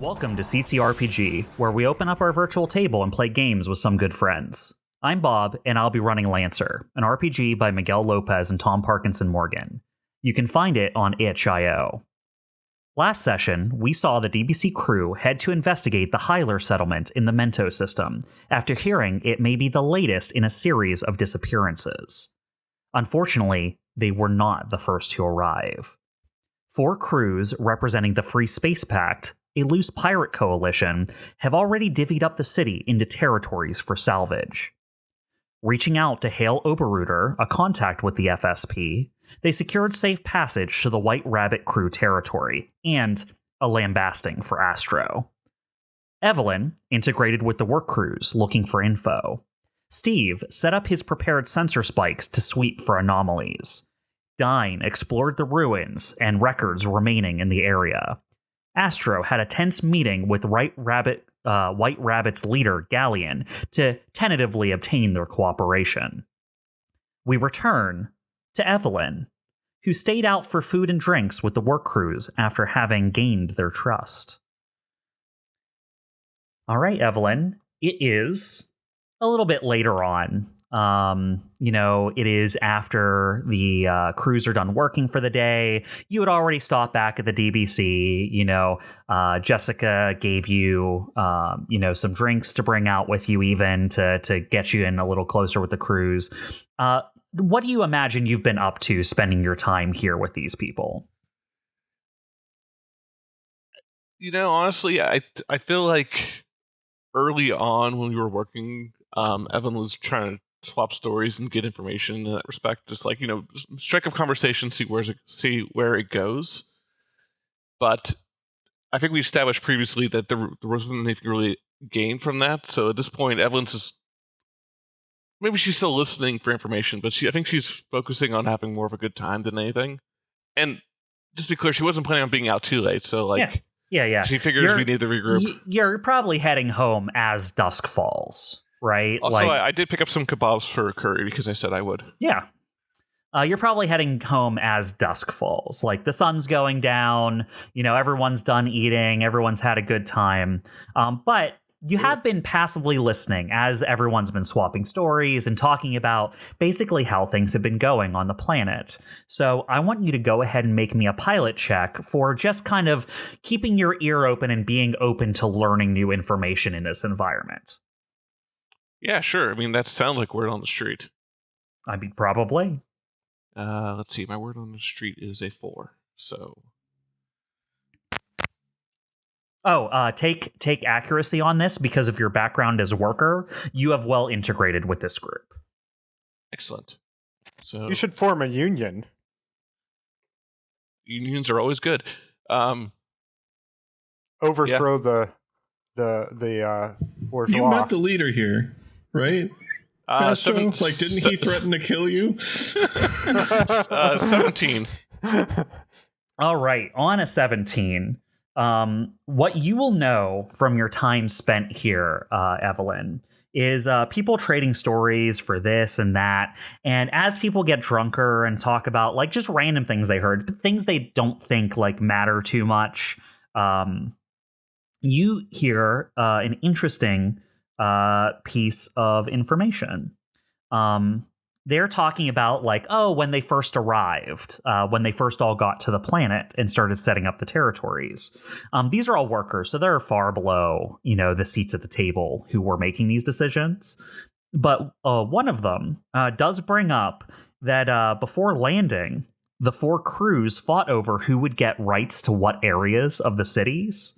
Welcome to CCRPG, where we open up our virtual table and play games with some good friends. I'm Bob, and I'll be running Lancer, an RPG by Miguel Lopez and Tom Parkinson-Morgan. You can find it on itch.io. Last session, we saw the DBC Crew head to investigate the Hyler settlement in the Mento system, after hearing it may be the latest in a series of disappearances. Unfortunately, they were not the first to arrive. 4 crews representing the Free Space Pact, a loose pirate coalition, have already divvied up the city into territories for salvage. Reaching out to Hale Oberruder, a contact with the FSP, they secured safe passage to the White Rabbit Crew territory, and a lambasting for Astro. Evelene integrated with the work crews looking for info. Steve set up his prepared sensor spikes to sweep for anomalies. Dyne explored the ruins and records remaining in the area. Astro had a tense meeting with White Rabbit's leader, Galleon, to tentatively obtain their cooperation. We return to Evelene, who stayed out for food and drinks with the work crews after having gained their trust. All right, Evelene, it is a little bit later on. It is after the crews are done working for the day. You had already stopped back at the DBC. Jessica gave you, some drinks to bring out with you, even to get you in a little closer with the crews. What do you imagine you've been up to spending your time here with these people? Honestly, I feel like early on when we were working, Evan was trying to swap stories and get information in that respect. Just strike up conversation, see where it goes. But I think we established previously that there wasn't anything really gained from that. So at this point, Evelyn's just maybe she's still listening for information, but I think she's focusing on having more of a good time than anything. And just to be clear, she wasn't planning on being out too late. So yeah. She figures we need to regroup. You're probably heading home as dusk falls. Right. Also, I did pick up some kebabs for curry because I said I would. Yeah. You're probably heading home as dusk falls. Like the sun's going down, everyone's done eating, everyone's had a good time. But you have been passively listening as everyone's been swapping stories and talking about basically how things have been going on the planet. So I want you to go ahead and make me a pilot check for just kind of keeping your ear open and being open to learning new information in this environment. Yeah, sure. I mean, that sounds like word on the street. I mean, probably. Let's see. My word on the street is a 4. So. Take accuracy on this because of your background as a worker. You have well integrated with this group. Excellent. So you should form a union. Unions are always good. Overthrow the bourgeois. You met the leader here, right? Astro? Didn't he threaten to kill you? 17. All right, on a 17. What you will know from your time spent here, Evelene, is people trading stories for this and that. And as people get drunker and talk about just random things they heard, things they don't think matter too much, you hear an interesting piece of information. They're talking about when they first arrived, when they first all got to the planet and started setting up the territories. These are all workers, so they're far below, the seats at the table who were making these decisions. But one of them does bring up that before landing, the 4 crews fought over who would get rights to what areas of the cities.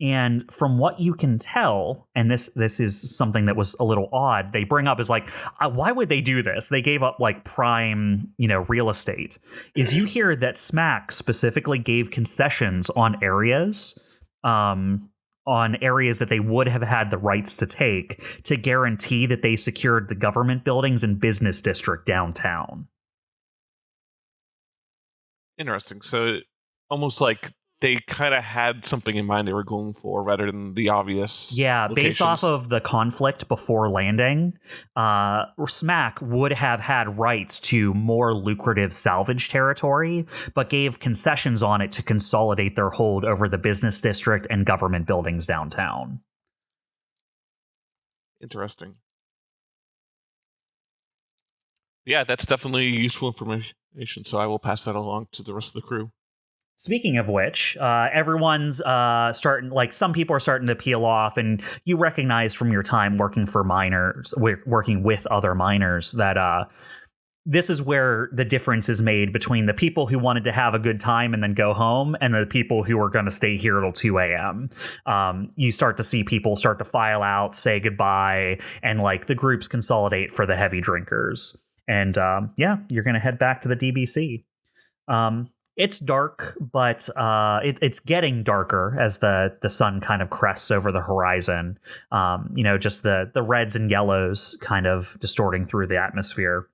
And from what you can tell, and this is something that was a little odd, they bring up is why would they do this? They gave up prime, real estate. Is you hear that SMAC specifically gave concessions on areas that they would have had the rights to take to guarantee that they secured the government buildings and business district downtown. Interesting. So almost like they kind of had something in mind they were going for rather than the obvious. Yeah, locations. Based off of the conflict before landing, Smack would have had rights to more lucrative salvage territory, but gave concessions on it to consolidate their hold over the business district and government buildings downtown. Interesting. Yeah, that's definitely useful information, so I will pass that along to the rest of the crew. Speaking of which, everyone's starting, like, some people are starting to peel off, and you recognize from your time working for miners, working with other miners, that this is where the difference is made between the people who wanted to have a good time and then go home and the people who are going to stay here till 2 a.m. You start to see people start to file out, say goodbye, and like the groups consolidate for the heavy drinkers. And you're going to head back to the DBC. It's dark, but it's getting darker as the sun kind of crests over the horizon. Just the reds and yellows kind of distorting through the atmosphere.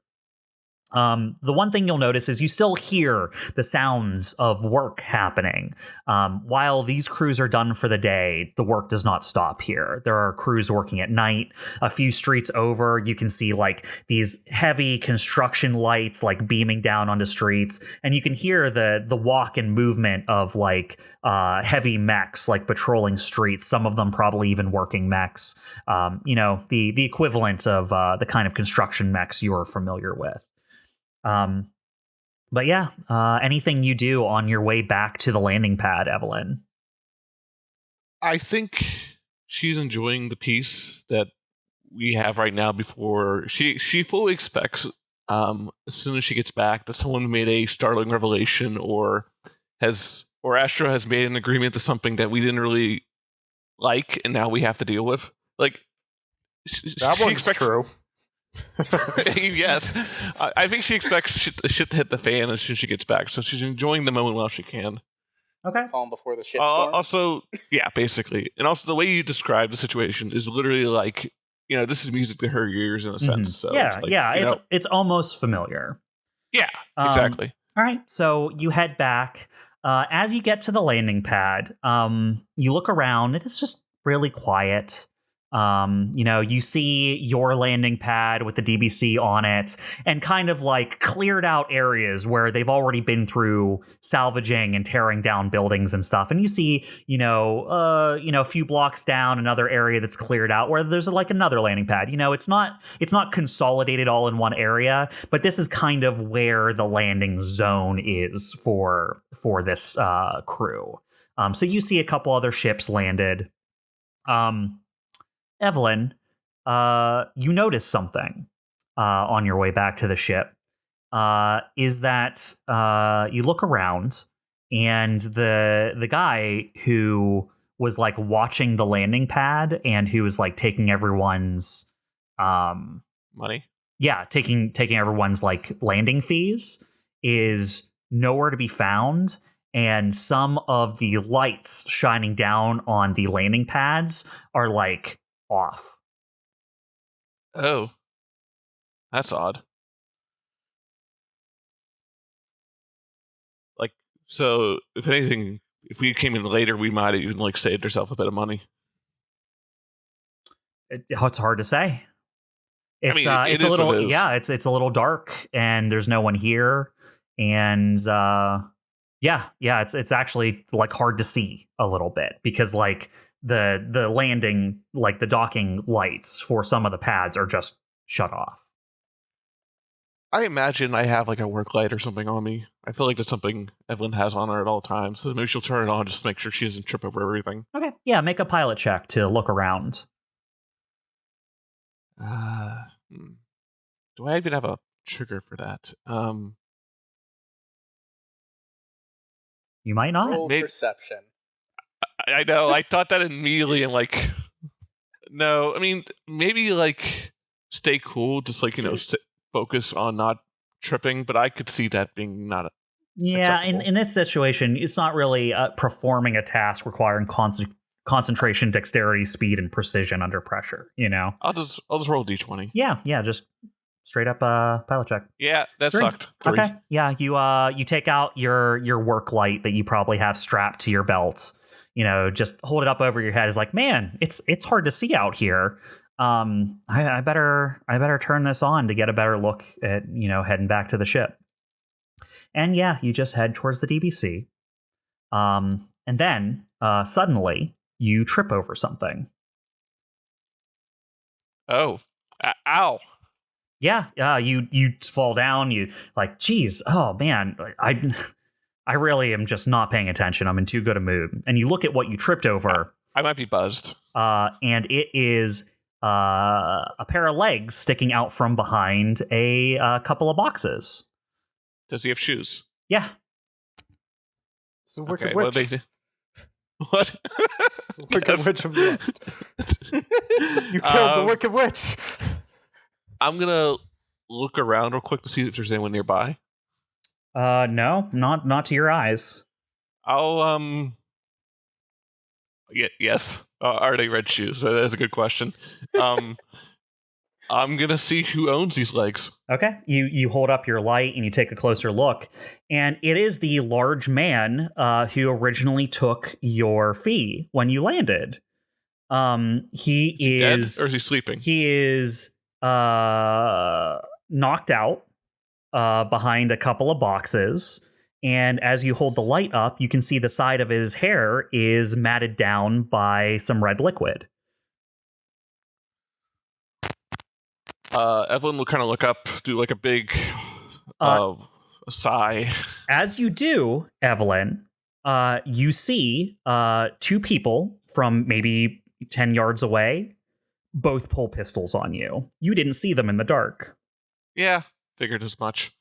The one thing you'll notice is you still hear the sounds of work happening. While these crews are done for the day, the work does not stop here. There are crews working at night. A few streets over, you can see like these heavy construction lights like beaming down onto streets, and you can hear the walk and movement of like heavy mechs like patrolling streets. Some of them probably even working mechs. The equivalent of the kind of construction mechs you are familiar with. Anything you do on your way back to the landing pad, Evelene? I think she's enjoying the peace that we have right now. Before she fully expects, as soon as she gets back, that someone made a Starling revelation or Astro has made an agreement to something that we didn't really like, and now we have to deal with. Like that one's true. Yes, I think she expects shit to hit the fan as soon as she gets back, so she's enjoying the moment while she can. Okay. Calm before the shitstorm. Also, yeah, basically, and also the way you describe the situation is literally like, this is music to her ears in a sense. So it's almost familiar. Yeah, exactly. All right, so you head back. As you get to the landing pad, you look around. It is just really quiet. You see your landing pad with the DBC on it and kind of like cleared out areas where they've already been through salvaging and tearing down buildings and stuff. And you see, a few blocks down, another area that's cleared out where there's like another landing pad. It's not consolidated all in one area, but this is kind of where the landing zone is for this crew. So you see a couple other ships landed. Evelene, you notice something on your way back to the ship. Is that you look around and the guy who was like watching the landing pad and who was like taking everyone's money. Yeah, taking everyone's like landing fees is nowhere to be found. And some of the lights shining down on the landing pads are like off. Oh, that's odd. Like, so if anything, if we came in later, we might have even like saved ourselves a bit of money. It's hard to say. It's it's a little it's a little dark and there's no one here, and it's actually like hard to see a little bit because like the landing, like the docking lights for some of the pads are just shut off. I imagine I have like a work light or something on me. I feel like that's something Evelene has on her at all times. So maybe she'll turn it on just to make sure she doesn't trip over everything. Okay. Yeah, make a pilot check to look around. Do I even have a trigger for that? You might not. Roll perception. I know. I thought that immediately and like, no. I mean, maybe like stay cool, just like focus on not tripping. But I could see that being not. Yeah, in this situation, it's not really performing a task requiring concentration, dexterity, speed, and precision under pressure. I'll just roll d20. Yeah. Just Straight up pilot check. Yeah, that Three. sucked. 3. Okay. Yeah, you take out your work light that you probably have strapped to your belt. Just hold it up over your head. It's like, man, it's hard to see out here. I better turn this on to get a better look at heading back to the ship. And yeah, you just head towards the DBC. And then suddenly you trip over something. Oh, ow. Yeah, you fall down. You like, geez, oh man, I really am just not paying attention. I'm in too good a mood. And you look at what you tripped over. I might be buzzed. And it is a pair of legs sticking out from behind a couple of boxes. Does he have shoes? Yeah. It's a wicked witch. What? It's a wicked witch of the West. You killed the wicked witch. I'm gonna look around real quick to see if there's anyone nearby. No, not to your eyes. I'll yes. Are they red shoes? That's a good question. I'm gonna see who owns these legs. Okay, you hold up your light and you take a closer look, and it is the large man who originally took your fee when you landed. He is dead, or is he sleeping? He is knocked out behind a couple of boxes, and as you hold the light up, you can see the side of his hair is matted down by some red liquid. Evelene will kind of look up, do like a big sigh. As you do, Evelene, you see two people from maybe 10 yards away, both pull pistols on you. You didn't see them in the dark. Yeah, figured as much.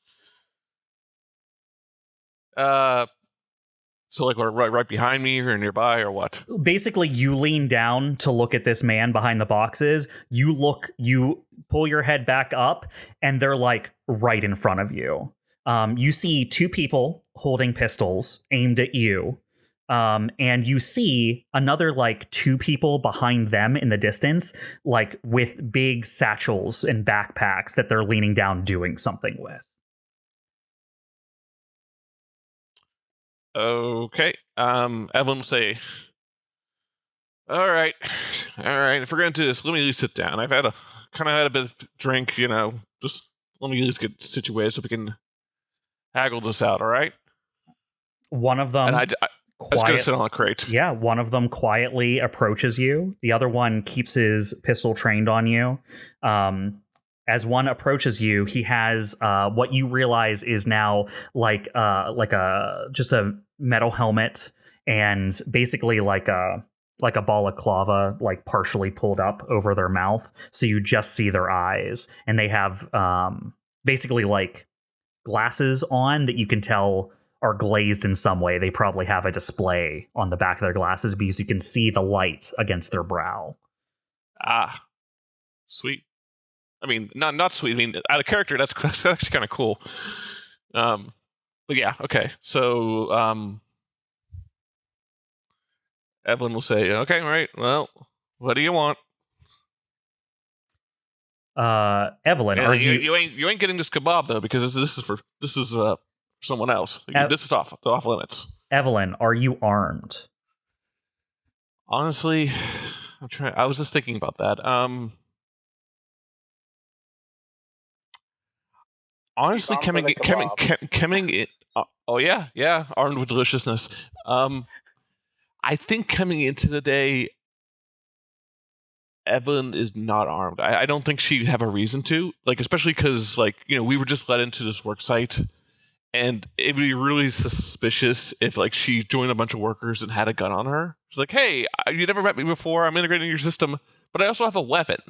So like right behind me or nearby or what? Basically, you lean down to look at this man behind the boxes. You pull your head back up, and they're like right in front of you. You see two people holding pistols aimed at you. And you see another like two people behind them in the distance, like with big satchels and backpacks that they're leaning down doing something with. Okay. Evelyn will say, all right. If we're going to do this, let me at least sit down. I've had a bit of drink, just let me at least get situated so we can haggle this out, all right? One of them... And I was going to sit on a crate. Yeah, one of them quietly approaches you. The other one keeps his pistol trained on you. As one approaches you, he has what you realize is now like just a metal helmet and basically like a balaclava, like partially pulled up over their mouth, so you just see their eyes, and they have basically like glasses on that you can tell are glazed in some way. They probably have a display on the back of their glasses because you can see the light against their brow. Ah, sweet. I mean, not sweet. I mean, out of character, that's actually kind of cool. But yeah, okay. So, Evelyn will say, "Okay, all right. Well, what do you want?" Evelyn, and are you ain't getting this kebab though, because this is for someone else. This is off limits. Evelyn, are you armed? Honestly, I was just thinking about that. Honestly, coming in. Oh yeah, armed with deliciousness. I think coming into the day, Evelyn is not armed. I don't think she'd have a reason to, like, especially because, like, we were just let into this work site, and it'd be really suspicious if, like, she joined a bunch of workers and had a gun on her. She's like, "Hey, you never met me before. I'm integrating your system, but I also have a weapon."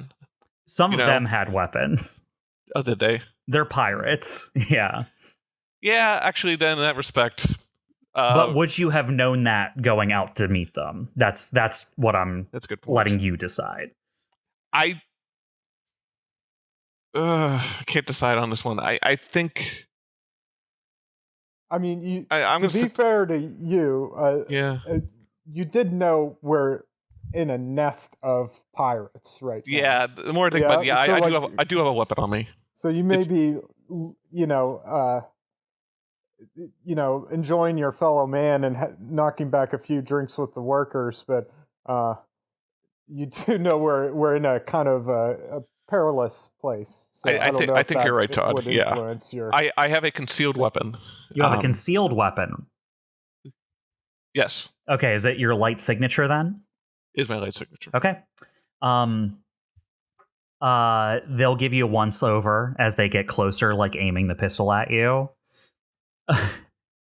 Some of them had weapons. Oh, did they? They're pirates. Yeah. Yeah, actually, then in that respect. But would you have known that going out to meet them? That's what I'm that's a good point. Letting you decide. I can't decide on this one. I think. I mean, to be fair to you, yeah, you did know where in a nest of pirates right now. Yeah, the more I think about it, yeah, so I do have a weapon on me. So you may be, enjoying your fellow man and knocking back a few drinks with the workers, but you do know we're in a kind of a perilous place. So I think you're right, Todd. Yeah, I have a concealed weapon. You have a concealed weapon. Yes. Okay, is it your light signature then? Is my light signature. Okay. They'll give you a once over as they get closer, like aiming the pistol at you.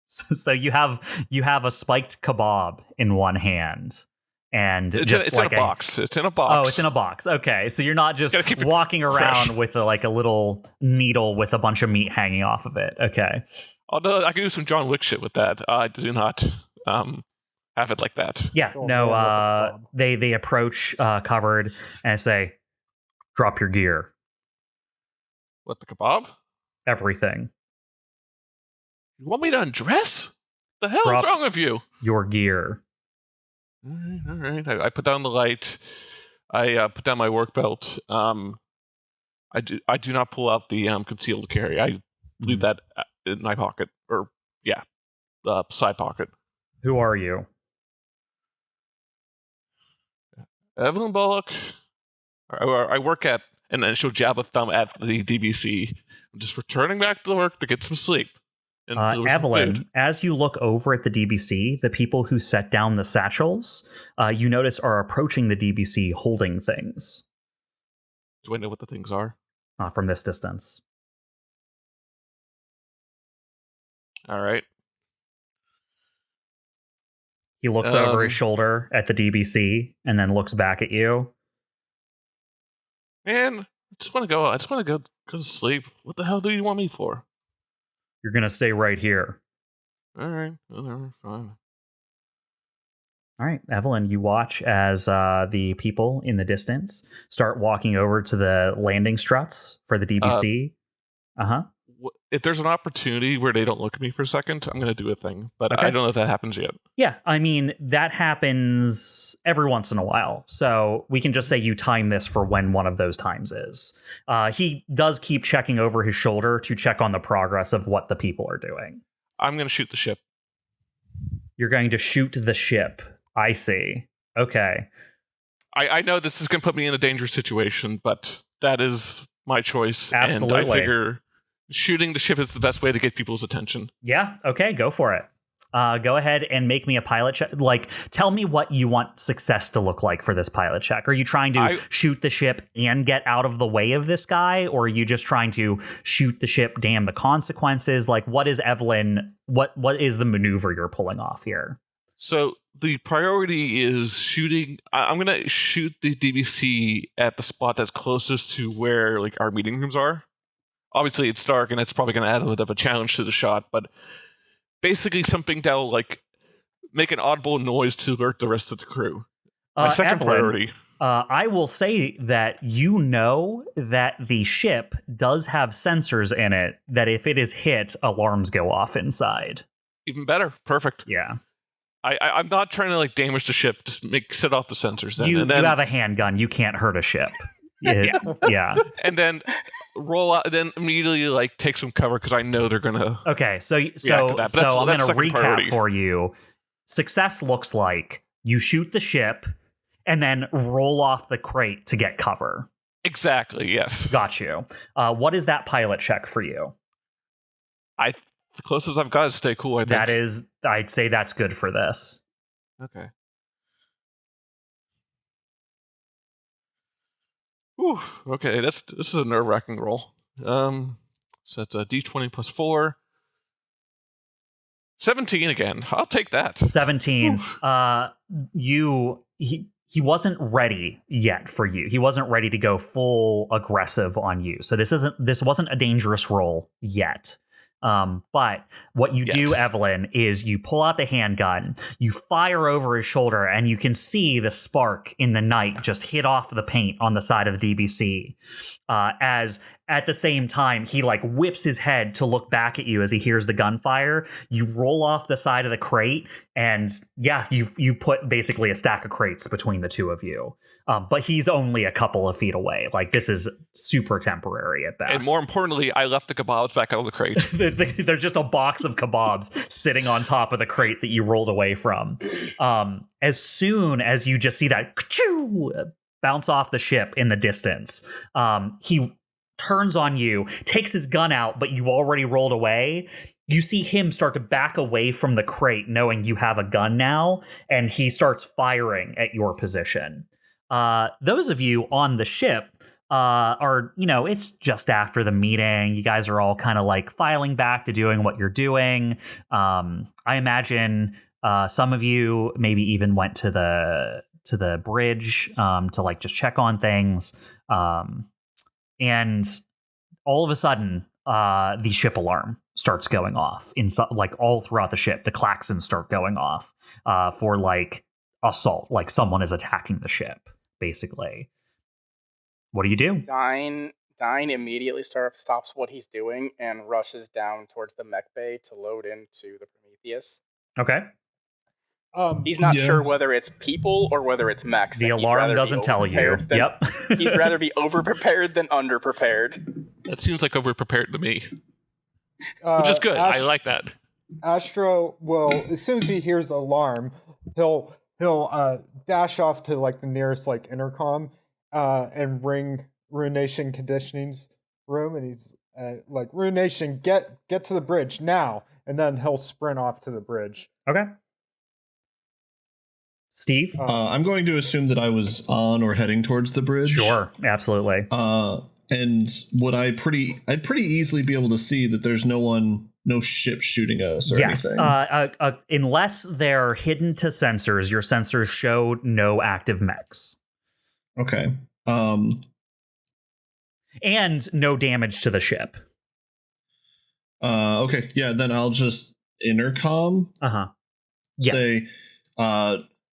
So you have a spiked kebab in one hand, and it's like in a box. It's in a box. Oh, it's in a box. Okay, so you're not just walking around with a little needle with a bunch of meat hanging off of it. Okay. Although I can do some John Wick shit with that. I do not have it like that. Yeah. No. They approach covered and say, "Drop your gear." What, the kebab? Everything. You want me to undress? The hell is wrong with you? Your gear. All right. I put down the light. I put down my work belt. I do not pull out the concealed carry. I leave that in my pocket, or the side pocket. Who are you? Evelene Bolick. I work at, and then she'll jab a thumb at the DBC. I'm just returning back to work to get some sleep. Evelene, as you look over at the DBC, the people who set down the satchels, you notice are approaching the DBC holding things. Do I know what the things are? From this distance. All right. He looks over his shoulder at the DBC and then looks back at you. Man, I just want to go. I just want to go to sleep. What the hell do you want me for? You're going to stay right here. All right. Whatever. Fine. All right, Evelene, you watch as the people in the distance start walking over to the landing struts for the DBC. If there's an opportunity where they don't look at me for a second, I'm going to do a thing. But okay. I don't know if that happens yet. Yeah, I mean, that happens every once in a while. So we can just say you time this for when one of those times is. He does keep checking over his shoulder to check on the progress of what the people are doing. I'm going to shoot the ship. You're going to shoot the ship. I see. Okay. I know this is going to put me in a dangerous situation, but that is my choice. Absolutely. And I figure shooting the ship is the best way to get people's attention. Yeah. Okay. Go for it. Go ahead and make me a pilot check. Tell me what you want success to look like for this pilot check. Are you trying to shoot the ship and get out of the way of this guy? Or are you just trying to shoot the ship, damn the consequences? What is Evelene? What is the maneuver you're pulling off here? So the priority is shooting. I'm going to shoot the DBC at the spot that's closest to where our meeting rooms are. Obviously, it's dark, and it's probably going to add a bit of a challenge to the shot, but basically something that will make an audible noise to alert the rest of the crew. My second priority. I will say that you know that the ship does have sensors in it that if it is hit, alarms go off inside. Even better. Perfect. Yeah. I'm not trying to damage the ship. Just set off the sensors. Then. You have a handgun. You can't hurt a ship. Yeah. And then roll out. Then immediately take some cover because I know they're gonna. Okay. So I'm gonna recap for you. Success looks like you shoot the ship and then roll off the crate to get cover. Exactly. Yes. Got you. What is that pilot check for you? The closest I've got is stay cool, I think. I'd say that's good for this. Okay. Whew, okay, this is a nerve-wracking roll. So it's a D20 plus 4. 17 again. I'll take that. 17. He wasn't ready yet for you. He wasn't ready to go full aggressive on you. So this wasn't a dangerous roll yet. But what you do, Evelene, is you pull out the handgun, you fire over his shoulder, and you can see the spark in the night just hit off the paint on the side of the DBC. As at the same time, he like whips his head to look back at you as he hears the gunfire. You roll off the side of the crate, and yeah, you put basically a stack of crates between the two of you. But he's only a couple of feet away. Like, this is super temporary at best. And more importantly, I left the kebabs back out of the crate. There's just a box of kebabs sitting on top of the crate that you rolled away from. As soon as you just see that bounce off the ship in the distance, he turns on you, takes his gun out, but you've already rolled away. You see him start to back away from the crate, knowing you have a gun now, and he starts firing at your position. Those of you on the ship are, it's just after the meeting. You guys are all kind of like filing back to doing what you're doing. I imagine some of you maybe even went to the bridge to like just check on things. And all of a sudden, the ship alarm starts going off like all throughout the ship. The klaxons start going off for like assault, like someone is attacking the ship, basically. What do you do? Dyne immediately stops what he's doing and rushes down towards the mech bay to load into the Prometheus. Okay. He's not sure whether it's people or whether it's mechs. The alarm doesn't tell you. Yep. He'd rather be over-prepared than under-prepared. That seems like over-prepared to me. Which is good. I like that. Astro will, as soon as he hears alarm, he'll dash off to like the nearest like intercom and ring Ruination Conditioning's room, and he's like, Ruination, get to the bridge now, and then he'll sprint off to the bridge. Okay. Steve? I'm going to assume that I was on or heading towards the bridge. Sure, absolutely. And I'd pretty easily be able to see that there's no ship shooting at us or anything. Unless they're hidden to sensors, your sensors show no active mechs. Okay. And no damage to the ship. Okay, yeah, then I'll just intercom. Say,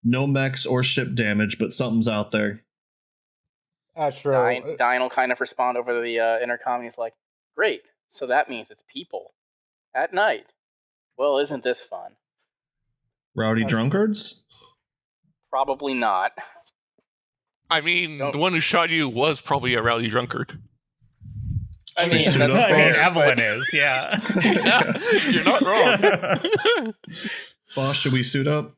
no mechs or ship damage, but something's out there. Astro. Dyne will kind of respond over the intercom. He's like, great, so that means it's people. At night. Well, isn't this fun? Rowdy drunkards? Probably not. I mean, the one who shot you was probably a rowdy drunkard. I mean, Evelene is, yeah. Yeah, you're not wrong. Boss, should we suit up?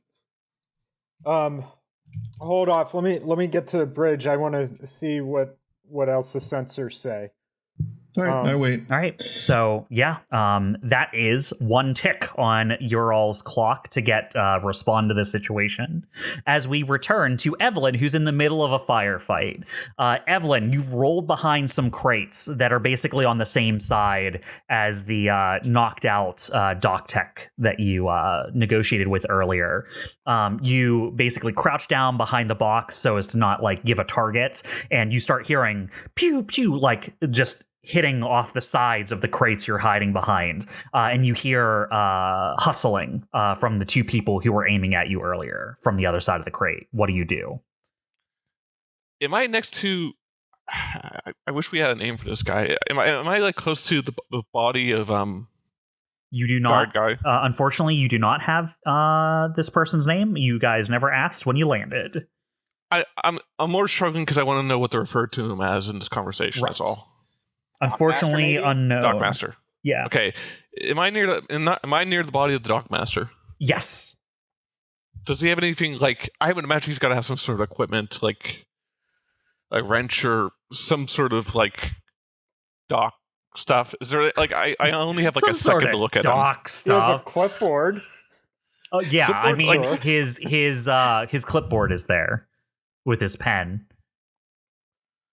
Hold off. Let me get to the bridge. I want to see what else the sensors say. All right, I wait. All right, so yeah, that is one tick on your all's clock to get respond to this situation. As we return to Evelene, who's in the middle of a firefight. Evelene, you've rolled behind some crates that are basically on the same side as the knocked out dock tech that you negotiated with earlier. You basically crouch down behind the box so as to not like give a target, and you start hearing pew pew, like just hitting off the sides of the crates you're hiding behind. And you hear hustling from the two people who were aiming at you earlier from the other side of the crate. What do you do? Am I next to... I wish we had a name for this guy. Am I like close to the body of you do not guard guy? Unfortunately, you do not have this person's name. You guys never asked when you landed. I'm more struggling because I want to know what they referred to him as in this conversation. Right. That's all. Unfortunately, unknown. Dockmaster. Yeah. Okay. Am I near the body of the Dockmaster? Yes. Does he have anything like? I would imagine he's got to have some sort of equipment, like a wrench or some sort of like dock stuff. Is there like I only have like a second to look at dock stuff. He has a clipboard. Oh yeah, clipboard, I mean like, his clipboard is there with his pen.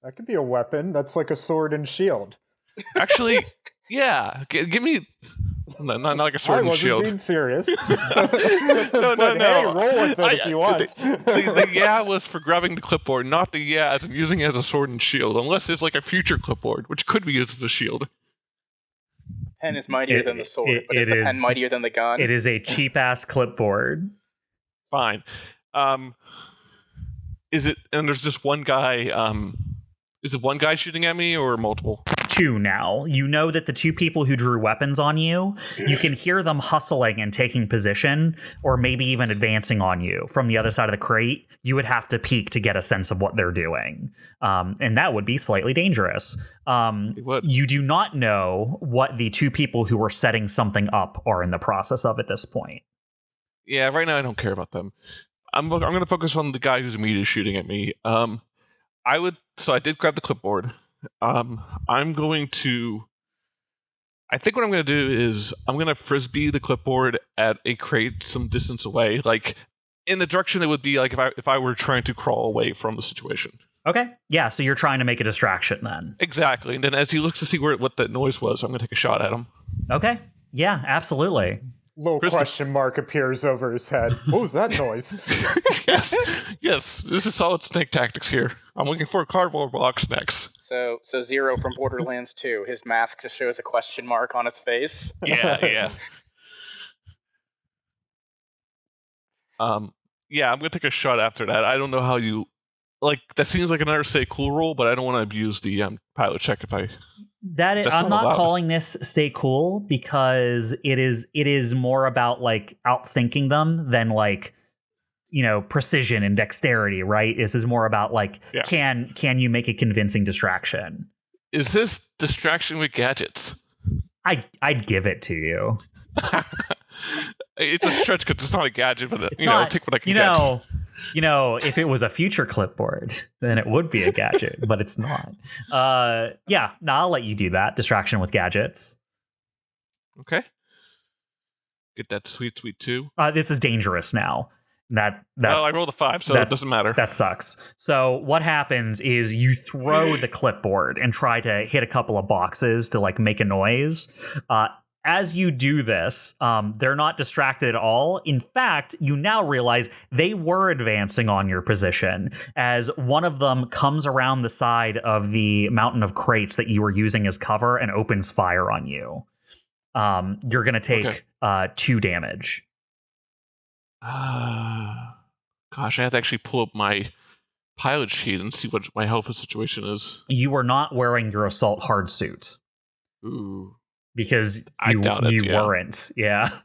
That could be a weapon. That's like a sword and shield. Actually, yeah. Give me... Not like a sword and shield. I wasn't being serious. No. Hey, roll with it if you want. The yeah was for grabbing the clipboard, not the yeah as I'm using it as a sword and shield. Unless it's like a future clipboard, which could be used as a shield. Pen is mightier than the sword, but is the pen mightier than the gun? It is a cheap-ass clipboard. Fine. Is it... And there's just one guy... Is it one guy shooting at me or multiple? two now. You know that the two people who drew weapons on you, you can hear them hustling and taking position, or maybe even advancing on you from the other side of the crate. You would have to peek to get a sense of what they're doing, and that would be slightly dangerous. You do not know what the two people who were setting something up are in the process of at this point. Yeah, right now I don't care about them. I'm going to focus on the guy who's immediately shooting at me. I did grab the clipboard. I think what I'm going to do is I'm going to frisbee the clipboard at a crate some distance away, like in the direction it would be like if I were trying to crawl away from the situation. Okay. Yeah, so you're trying to make a distraction then. Exactly. And then as he looks to see what that noise was, I'm going to take a shot at him. Okay. Yeah, absolutely. Little question mark appears over his head. What was that noise? Yes. This is solid snake tactics here. I'm looking for a cardboard box next. So Zero from Borderlands 2. His mask just shows a question mark on its face. Yeah. I'm gonna take a shot after that. I don't know how you that seems like another stay cool roll, but I don't want to abuse the pilot check if I. I'm not calling this stay cool because it is more about like outthinking them than like, precision and dexterity, right? This is more about like, can you make a convincing distraction? Is this distraction with gadgets? I'd give it to you. It's a stretch because it's not a gadget, but I'll take what I can get. If it was a future clipboard, then it would be a gadget, but it's not. I'll let you do that. Distraction with gadgets. Okay. Get that sweet 2. This is dangerous now. I rolled a 5, so it doesn't matter. That sucks. So what happens is you throw the clipboard and try to hit a couple of boxes to like make a noise. As you do this, they're not distracted at all. In fact, you now realize they were advancing on your position as one of them comes around the side of the mountain of crates that you were using as cover and opens fire on you. You're going to take 2 damage. Gosh, I have to actually pull up my pilot sheet and see what my health situation is. You are not wearing your assault hard suit. Ooh. Because you weren't. Yeah.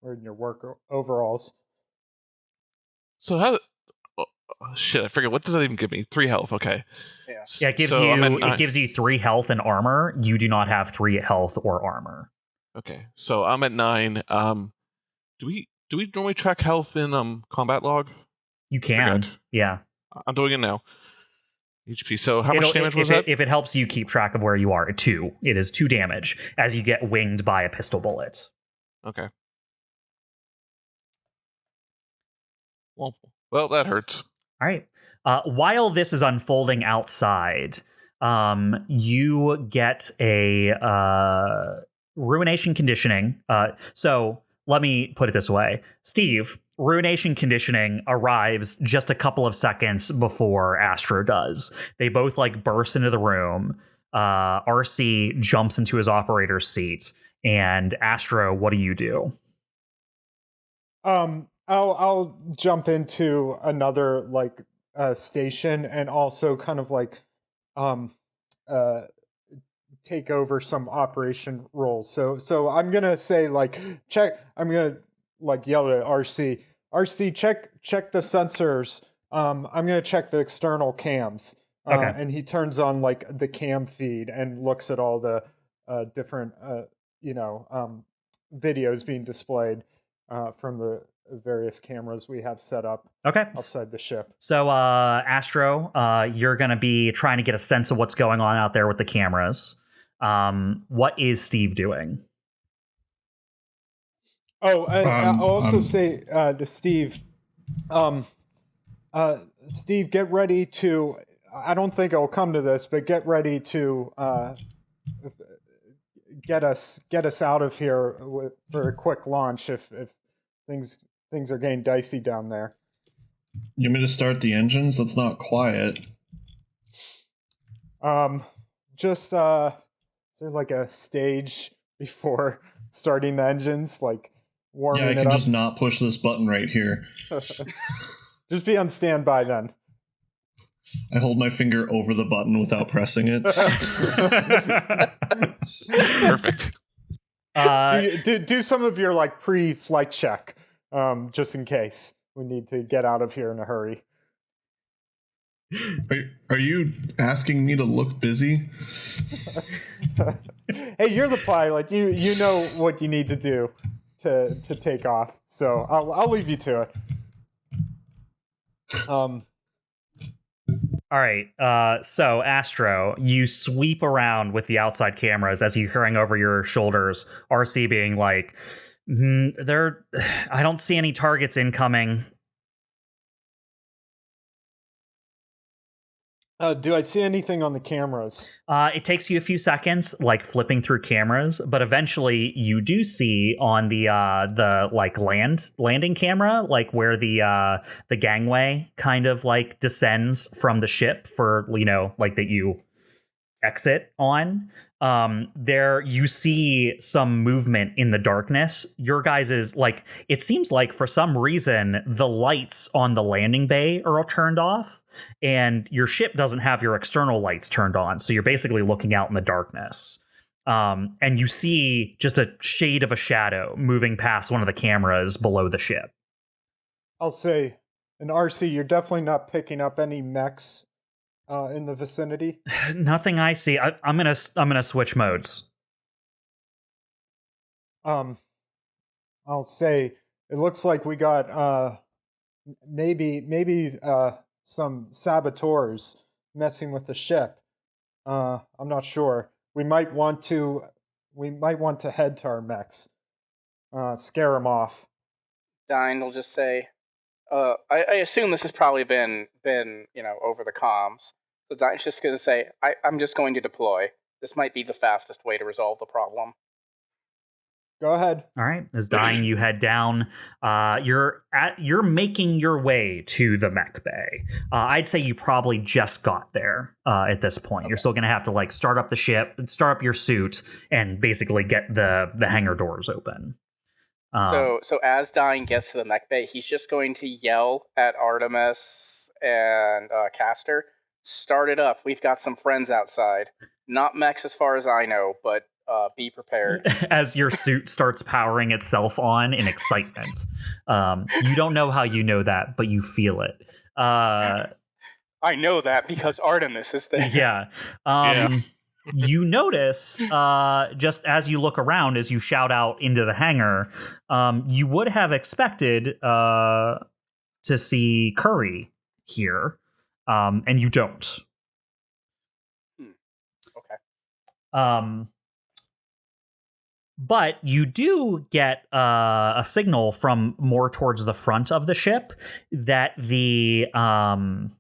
Or in your work overalls. So how... shit, I forget. What does that even give me? 3 health. Okay. Yeah, it gives you 3 health and armor. You do not have 3 health or armor. Okay. So I'm at 9. Do we normally track health in combat log? You can. Yeah. I'm doing it now. HP. So how much damage was that? If it helps you keep track of where you are, 2. It is 2 damage as you get winged by a pistol bullet. Okay. Well, that hurts. All right. While this is unfolding outside, you get a ruination conditioning. So let me put it this way. Steve, ruination conditioning arrives just a couple of seconds before Astro does. They both like burst into the room. RC jumps into his operator's seat, and Astro, what do you do? I'll jump into another station and also kind of take over some operation roles. So I'm gonna say check. I'm gonna yell at RC. RC, check the sensors. I'm gonna check the external cams. Okay. And he turns on the cam feed and looks at all the different videos being displayed from the various cameras we have set up outside the ship. So Astro, you're gonna be trying to get a sense of what's going on out there with the cameras. What is Steve doing? I'll also say to Steve, Steve, get ready to. I don't think it'll come to this, but get ready to get us out of here for a quick launch if things are getting dicey down there. You want me to start the engines? That's not quiet. Just there's a stage before starting the engines, warming it up. Yeah, I can just not push this button right here. Just be on standby then. I hold my finger over the button without pressing it. Perfect. Do some of your like pre-flight check, just in case we need to get out of here in a hurry. Are you asking me to look busy? Hey, you're the pilot. You know what you need to do to take off. So I'll leave you to it. All right. So Astro, you sweep around with the outside cameras as you're hearing over your shoulders. RC being like, I don't see any targets incoming. Do I see anything on the cameras? It takes you a few seconds, like flipping through cameras, but eventually you do see on the like landing camera, like where the gangway kind of like descends from the ship for, you know, like that you exit on. There you see some movement in the darkness. Your guys is like, it seems like for some reason the lights on the landing bay are all turned off. And your ship doesn't have your external lights turned on, so you're basically looking out in the darkness. And you see just a shade of a shadow moving past one of the cameras below the ship. I'll say, in RC, you're definitely not picking up any mechs in the vicinity. Nothing I see. I'm gonna switch modes. I'll say it looks like we got maybe some saboteurs messing with the ship. I'm not sure. We might want to head to our mechs, scare them off. Dyne will just say, I assume this has probably been over the comms. So Dyne's just going to say, I'm just going to deploy. This might be the fastest way to resolve the problem. Go ahead. All right, as Dyne, you head down. You're making your way to the mech bay. I'd say you probably just got there at this point. Okay. You're still gonna have to like start up the ship, start up your suit, and basically get the hangar doors open. So as Dyne gets to the mech bay, he's just going to yell at Artemis and Caster, "Start it up! We've got some friends outside. Not mechs as far as I know, but." Be prepared. As your suit starts powering itself on in excitement. You don't know how you know that, but you feel it. I know that because Artemis is there. Yeah. You notice, just as you look around, as you shout out into the hangar, you would have expected to see Curry here, and you don't. Okay. But you do get a signal from more towards the front of the ship that and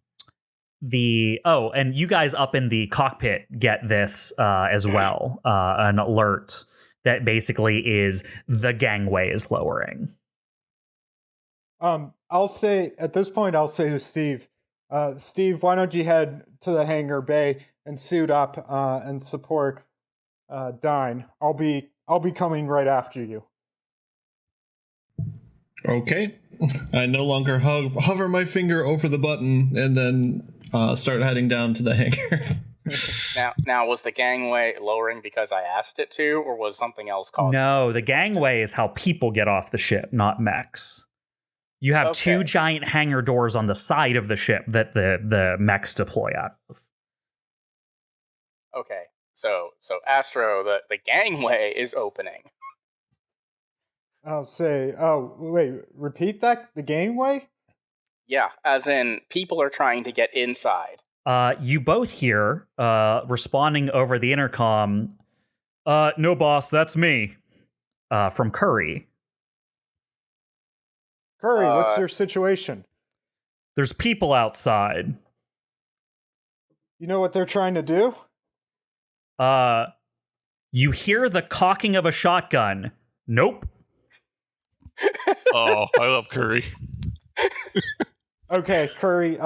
you guys up in the cockpit get this as well, an alert that basically is the gangway is lowering. I'll say at this point, to Steve, Steve, why don't you head to the hangar bay and suit up and support Dyne? I'll be coming right after you. Okay. I no longer hover my finger over the button and then start heading down to the hangar. Now, was the gangway lowering because I asked it to, or was something else causing it? No, the gangway is how people get off the ship, not mechs. You have two giant hangar doors on the side of the ship that the mechs deploy out of. Okay. So Astro, the gangway is opening. I'll say, wait, repeat that? The gangway? Yeah, as in people are trying to get inside. You both hear, responding over the intercom, no boss, that's me, from Curry. Curry, what's your situation? There's people outside. You know what they're trying to do? You hear the cocking of a shotgun. Nope. Oh, I love Curry. Okay, Curry,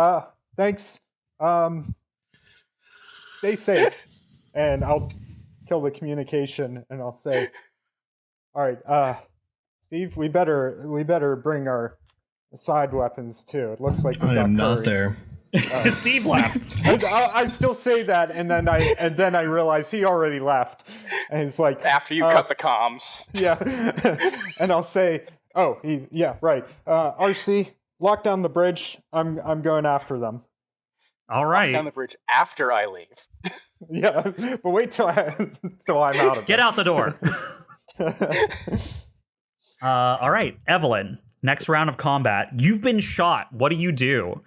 thanks. Stay safe. And I'll kill the communication and I'll say, all right, Steve, we better bring our side weapons too. It looks like we got I am Curry. not there. Steve left. I still say that, and then I realize he already left, and it's like after you cut the comms. Yeah, and I'll say, right. RC, lock down the bridge. I'm going after them. All right. Lock down the bridge after I leave. Yeah, but wait till I'm out of it. Get out the door. All right, Evelene. Next round of combat. You've been shot. What do you do?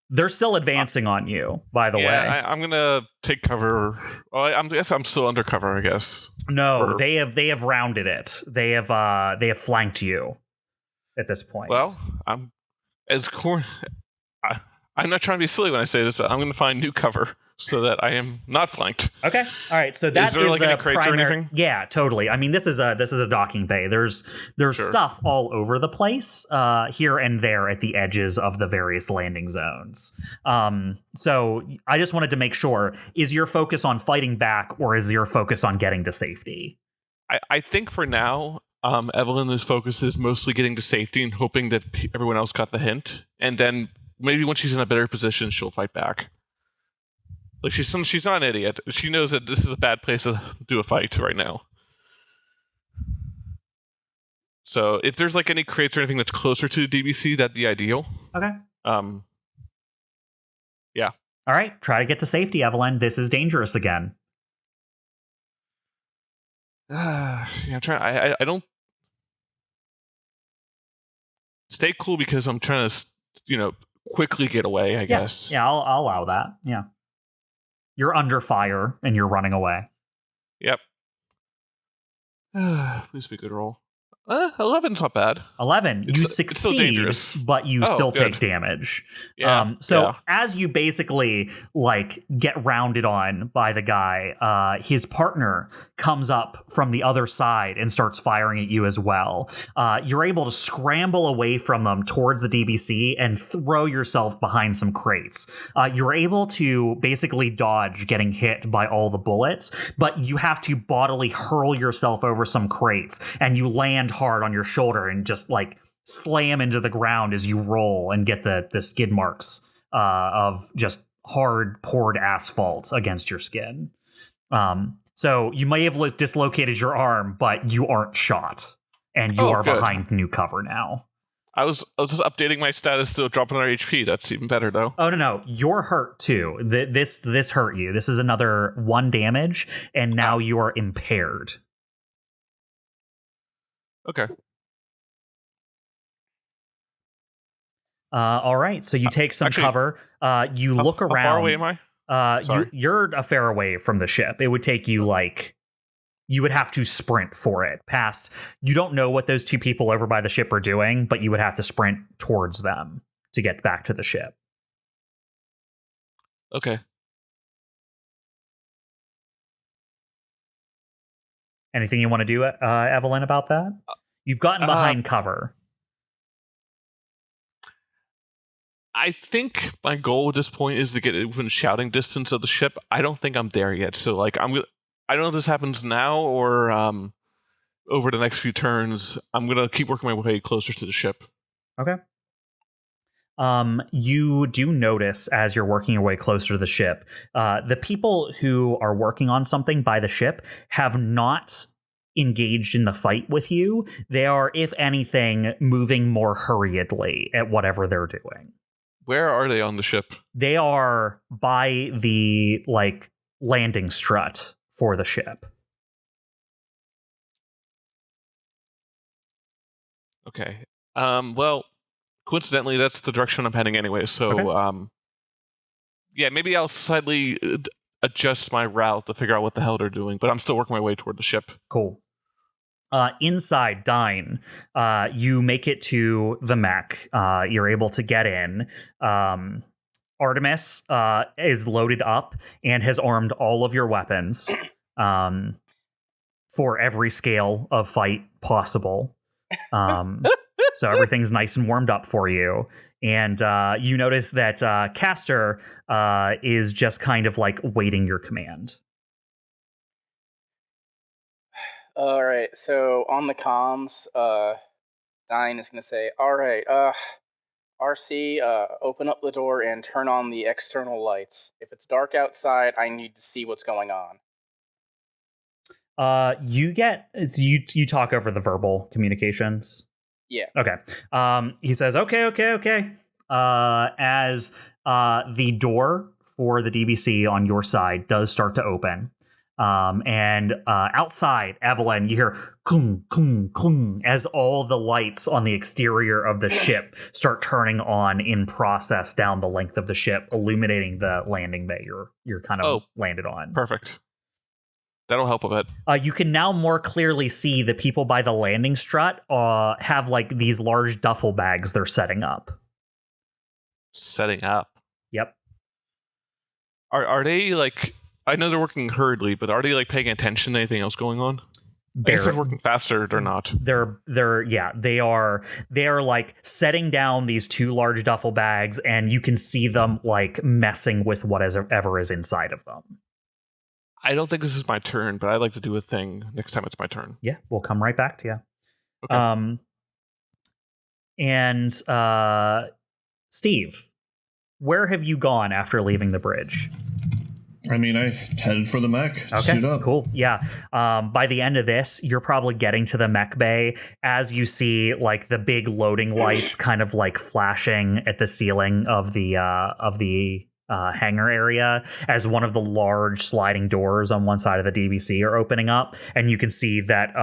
They're still advancing on you, by the way. I'm gonna take cover. Well, I guess I'm still undercover. I guess. No, they have rounded it. They have flanked you at this point. Well, I'm not trying to be silly when I say this, but I'm going to find new cover so that I am not flanked. Okay. All right. So that is there the any crates primary. Or anything? Yeah, totally. I mean, this is a docking bay. There's Sure. stuff all over the place, here and there at the edges of the various landing zones. So I just wanted to make sure: is your focus on fighting back, or is your focus on getting to safety? I think for now, Evelene's focus is mostly getting to safety and hoping that everyone else got the hint, and then maybe when she's in a better position, she'll fight back. Like she's not an idiot. She knows that this is a bad place to do a fight right now. So if there's like any crates or anything that's closer to DBC, that'd be ideal. Okay. Yeah. All right. Try to get to safety, Evelene. This is dangerous again. Yeah, I'm trying. I don't stay cool because I'm trying to, quickly get away. I guess. Yeah, I'll allow that. Yeah. You're under fire and you're running away. Yep. Please be a good roll. 11's not bad. 11. You It's still succeed, dangerous. but you still good. take damage. Yeah. As you basically get rounded on by the guy, his partner comes up from the other side and starts firing at you as well. You're able to scramble away from them towards the DBC and throw yourself behind some crates. You're able to basically dodge getting hit by all the bullets, but you have to bodily hurl yourself over some crates, and you land hard on your shoulder and just slam into the ground as you roll and get the skid marks of just hard poured asphalt against your skin. So you may have dislocated your arm, but you aren't shot, and you are good. behind new cover now. I was just updating my status to drop another HP. That's even better though. Oh no, you're hurt too. This hurt you. This is another 1 damage, and now you are impaired. Okay. All right, so you take some cover. You look around. How far away am I? You're a fair away from the ship. It would take you you would have to sprint for it. Past, you don't know what those 2 people over by the ship are doing, but you would have to sprint towards them to get back to the ship. Okay. Anything you want to do, Evelene, about that? You've gotten behind cover. I think my goal at this point is to get within shouting distance of the ship. I don't think I'm there yet. So I don't know if this happens now or over the next few turns. I'm gonna keep working my way closer to the ship. Okay. You do notice as you're working your way closer to the ship, the people who are working on something by the ship have not engaged in the fight with you. They are, if anything, moving more hurriedly at whatever they're doing. Where are they on the ship? They are by the landing strut for the ship. Okay. Well, coincidentally, that's the direction I'm heading anyway. So, Okay. Yeah, maybe I'll slightly adjust my route to figure out what the hell they're doing. But I'm still working my way toward the ship. Cool. Inside Dyne, you make it to the mech. You're able to get in. Artemis is loaded up and has armed all of your weapons for every scale of fight possible. So everything's nice and warmed up for you. And you notice that Caster is just kind of waiting your command. All right, so on the comms, Dyne is going to say, all right, RC, open up the door and turn on the external lights. If it's dark outside, I need to see what's going on. You talk over the verbal communications. Yeah. Okay. He says, okay. As the door for the DBC on your side does start to open. And outside, Evelene, you hear kung, kung, kung, as all the lights on the exterior of the ship start turning on in process down the length of the ship, illuminating the landing bay you're kind of landed on. Perfect. That'll help a bit. You can now more clearly see the people by the landing strut have like these large duffel bags they're setting up. Setting up? Yep. Are they like... I know they're working hurriedly, but are they like paying attention to anything else going on? I guess they're working faster. They're not. They are like setting down these 2 large duffel bags, and you can see them like messing with whatever is inside of them. I don't think this is my turn, but I'd like to do a thing next time it's my turn. Yeah, we'll come right back to you. Okay. And Steve, where have you gone after leaving the bridge? I mean, I headed for the mech. Okay, Suit up. Cool. Yeah. By the end of this, you're probably getting to the mech bay as you see like the big loading lights kind of like flashing at the ceiling of the hangar area as one of the large sliding doors on one side of the DBC are opening up, and you can see that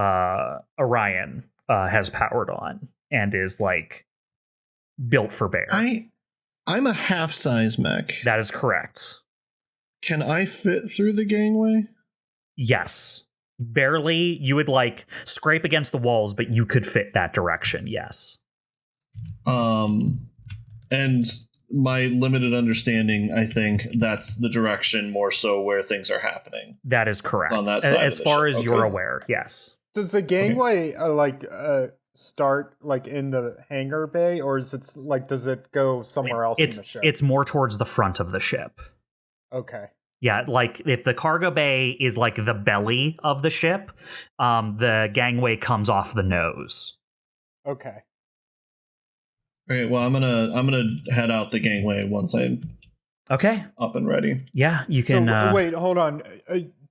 Orion has powered on and is like built for bear. I'm a half-size mech. That is correct. Can I fit through the gangway? Yes. Barely. You would like scrape against the walls, but you could fit that direction. Yes. And my limited understanding, I think that's the direction more so where things are happening. That is correct. On that side as far as okay. you're aware, yes. Does the gangway start like in the hangar bay, or is it like does it go somewhere else in the ship? It's more towards the front of the ship. Okay. Yeah, like if the cargo bay is like the belly of the ship, the gangway comes off the nose. Okay. Okay, well, I'm gonna head out the gangway once I'm up and ready. Yeah, you can. So, wait, hold on.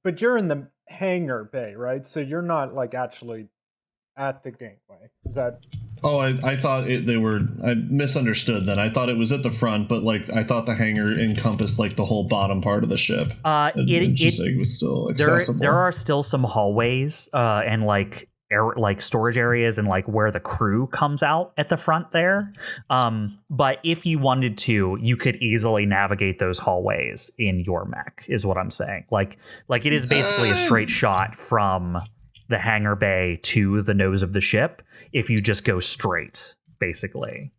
But you're in the hangar bay, right? So you're not like actually at the gangway. Is that? Oh, I thought I misunderstood then. I thought it was at the front, but like I thought the hangar encompassed like the whole bottom part of the ship. It was still accessible. There are still some hallways and like storage areas and like where the crew comes out at the front there. But if you wanted to, you could easily navigate those hallways in your mech, is what I'm saying. Like it is basically a straight shot from the hangar bay to the nose of the ship if you just go straight, basically.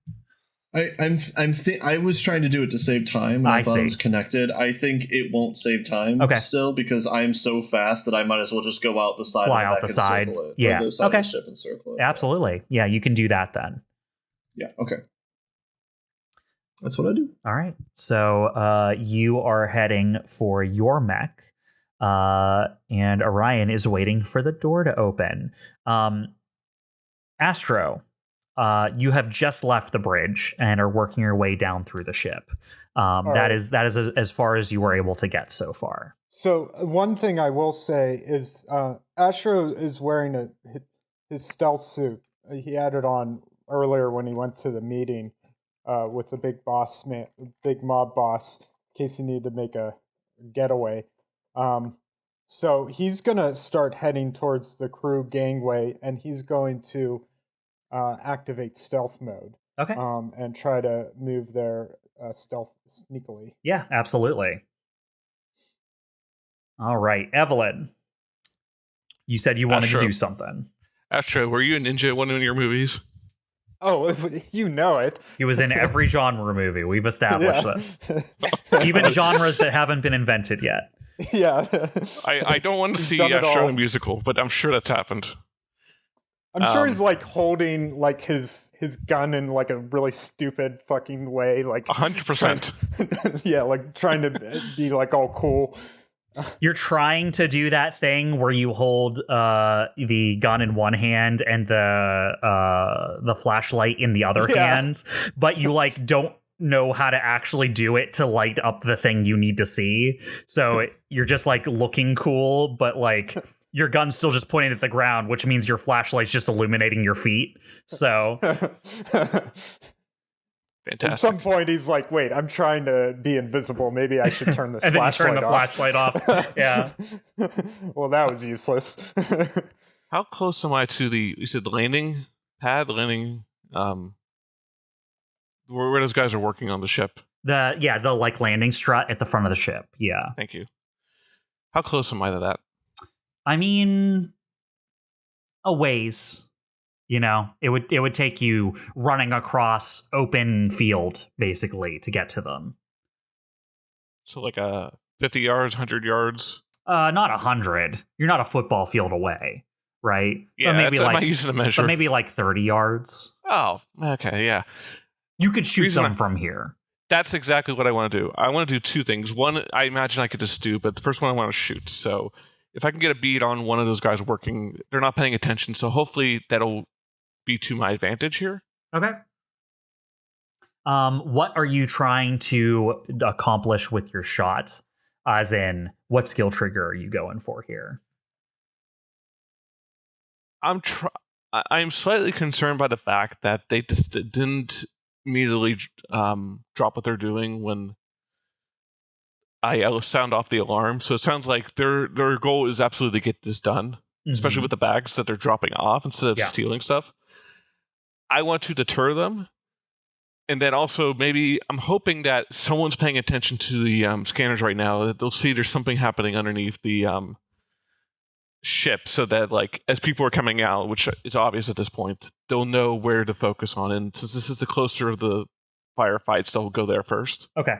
I was trying to do it to save time, and I thought it was connected. I think it won't save time still because I'm so fast that I might as well just go out the side. Fly out the side. Yeah. The side of the ship and circle it. Absolutely. Yeah, you can do that then. Yeah. Okay. That's what I do. All right. So you are heading for your mech. And Orion is waiting for the door to open. Astro, you have just left the bridge and are working your way down through the ship. That is as far as you were able to get so far. So one thing I will say is Astro is wearing his stealth suit. He had it on earlier when he went to the meeting with the big mob boss, in case he needed to make a getaway. So he's going to start heading towards the crew gangway, and he's going to activate stealth mode. Okay. And try to move their stealth sneakily. Yeah, absolutely. All right, Evelene. You said you wanted to do something. Astro, were you a ninja in one of your movies? Oh, you know it. He was in every genre movie. We've established this. Even genres that haven't been invented yet. Yeah. I don't want to see Astro in a musical, but I'm sure that's happened. I'm sure he's like holding like his gun in like a really stupid fucking way, like 100%. Yeah, like trying to be like all cool. You're trying to do that thing where you hold the gun in one hand and the flashlight in the other hand, but you like don't know how to actually do it to light up the thing you need to see. So you're just like looking cool, but like your gun's still just pointing at the ground, which means your flashlight's just illuminating your feet. So fantastic. At some point, he's like, "Wait, I'm trying to be invisible. Maybe I should turn this and then you flashlight turn the off." flashlight off. Yeah. Well, that was useless. How close am I to you said the landing pad, the landing, where those guys are working on the ship? The like landing strut at the front of the ship. Yeah. Thank you. How close am I to that? I mean, a ways. You know, it would take you running across open field basically to get to them. So like 50 yards, 100 yards. Not 100. You're not a football field away, right? Yeah, maybe I'm not using a measure. But maybe like 30 yards. Oh, okay, yeah. You could shoot them from here. That's exactly what I want to do. I want to do two things. One, I imagine I could just do, but the first one I want to shoot. So if I can get a bead on one of those guys working, they're not paying attention. So hopefully that'll be to my advantage here. Okay. What are you trying to accomplish with your shot? As in, what skill trigger are you going for here? I'm slightly concerned by the fact that they just didn't immediately drop what they're doing when I sound off the alarm. So it sounds like their goal is absolutely to get this done, especially with the bags that they're dropping off instead of stealing stuff. I want to deter them. And then also maybe I'm hoping that someone's paying attention to the scanners right now, that they'll see there's something happening underneath the ship, so that like as people are coming out, which is obvious at this point, they'll know where to focus on. And since this is the closer of the firefights, they'll go there first. Okay.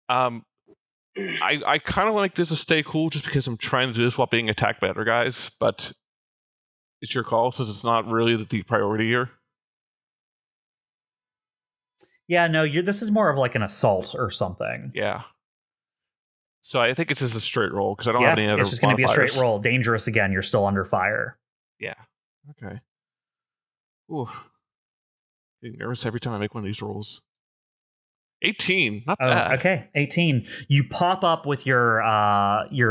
I kind of like this to stay cool just because I'm trying to do this while being attacked by other guys, but it's your call since it's not really the priority here. Yeah, no, this is more of like an assault or something. Yeah. So I think it's just a straight roll because I don't have any other. It's just going to be a straight roll. Dangerous again. You're still under fire. Yeah. Okay. Ooh. Getting nervous every time I make one of these rolls. 18. Not bad. Okay. 18. You pop up with your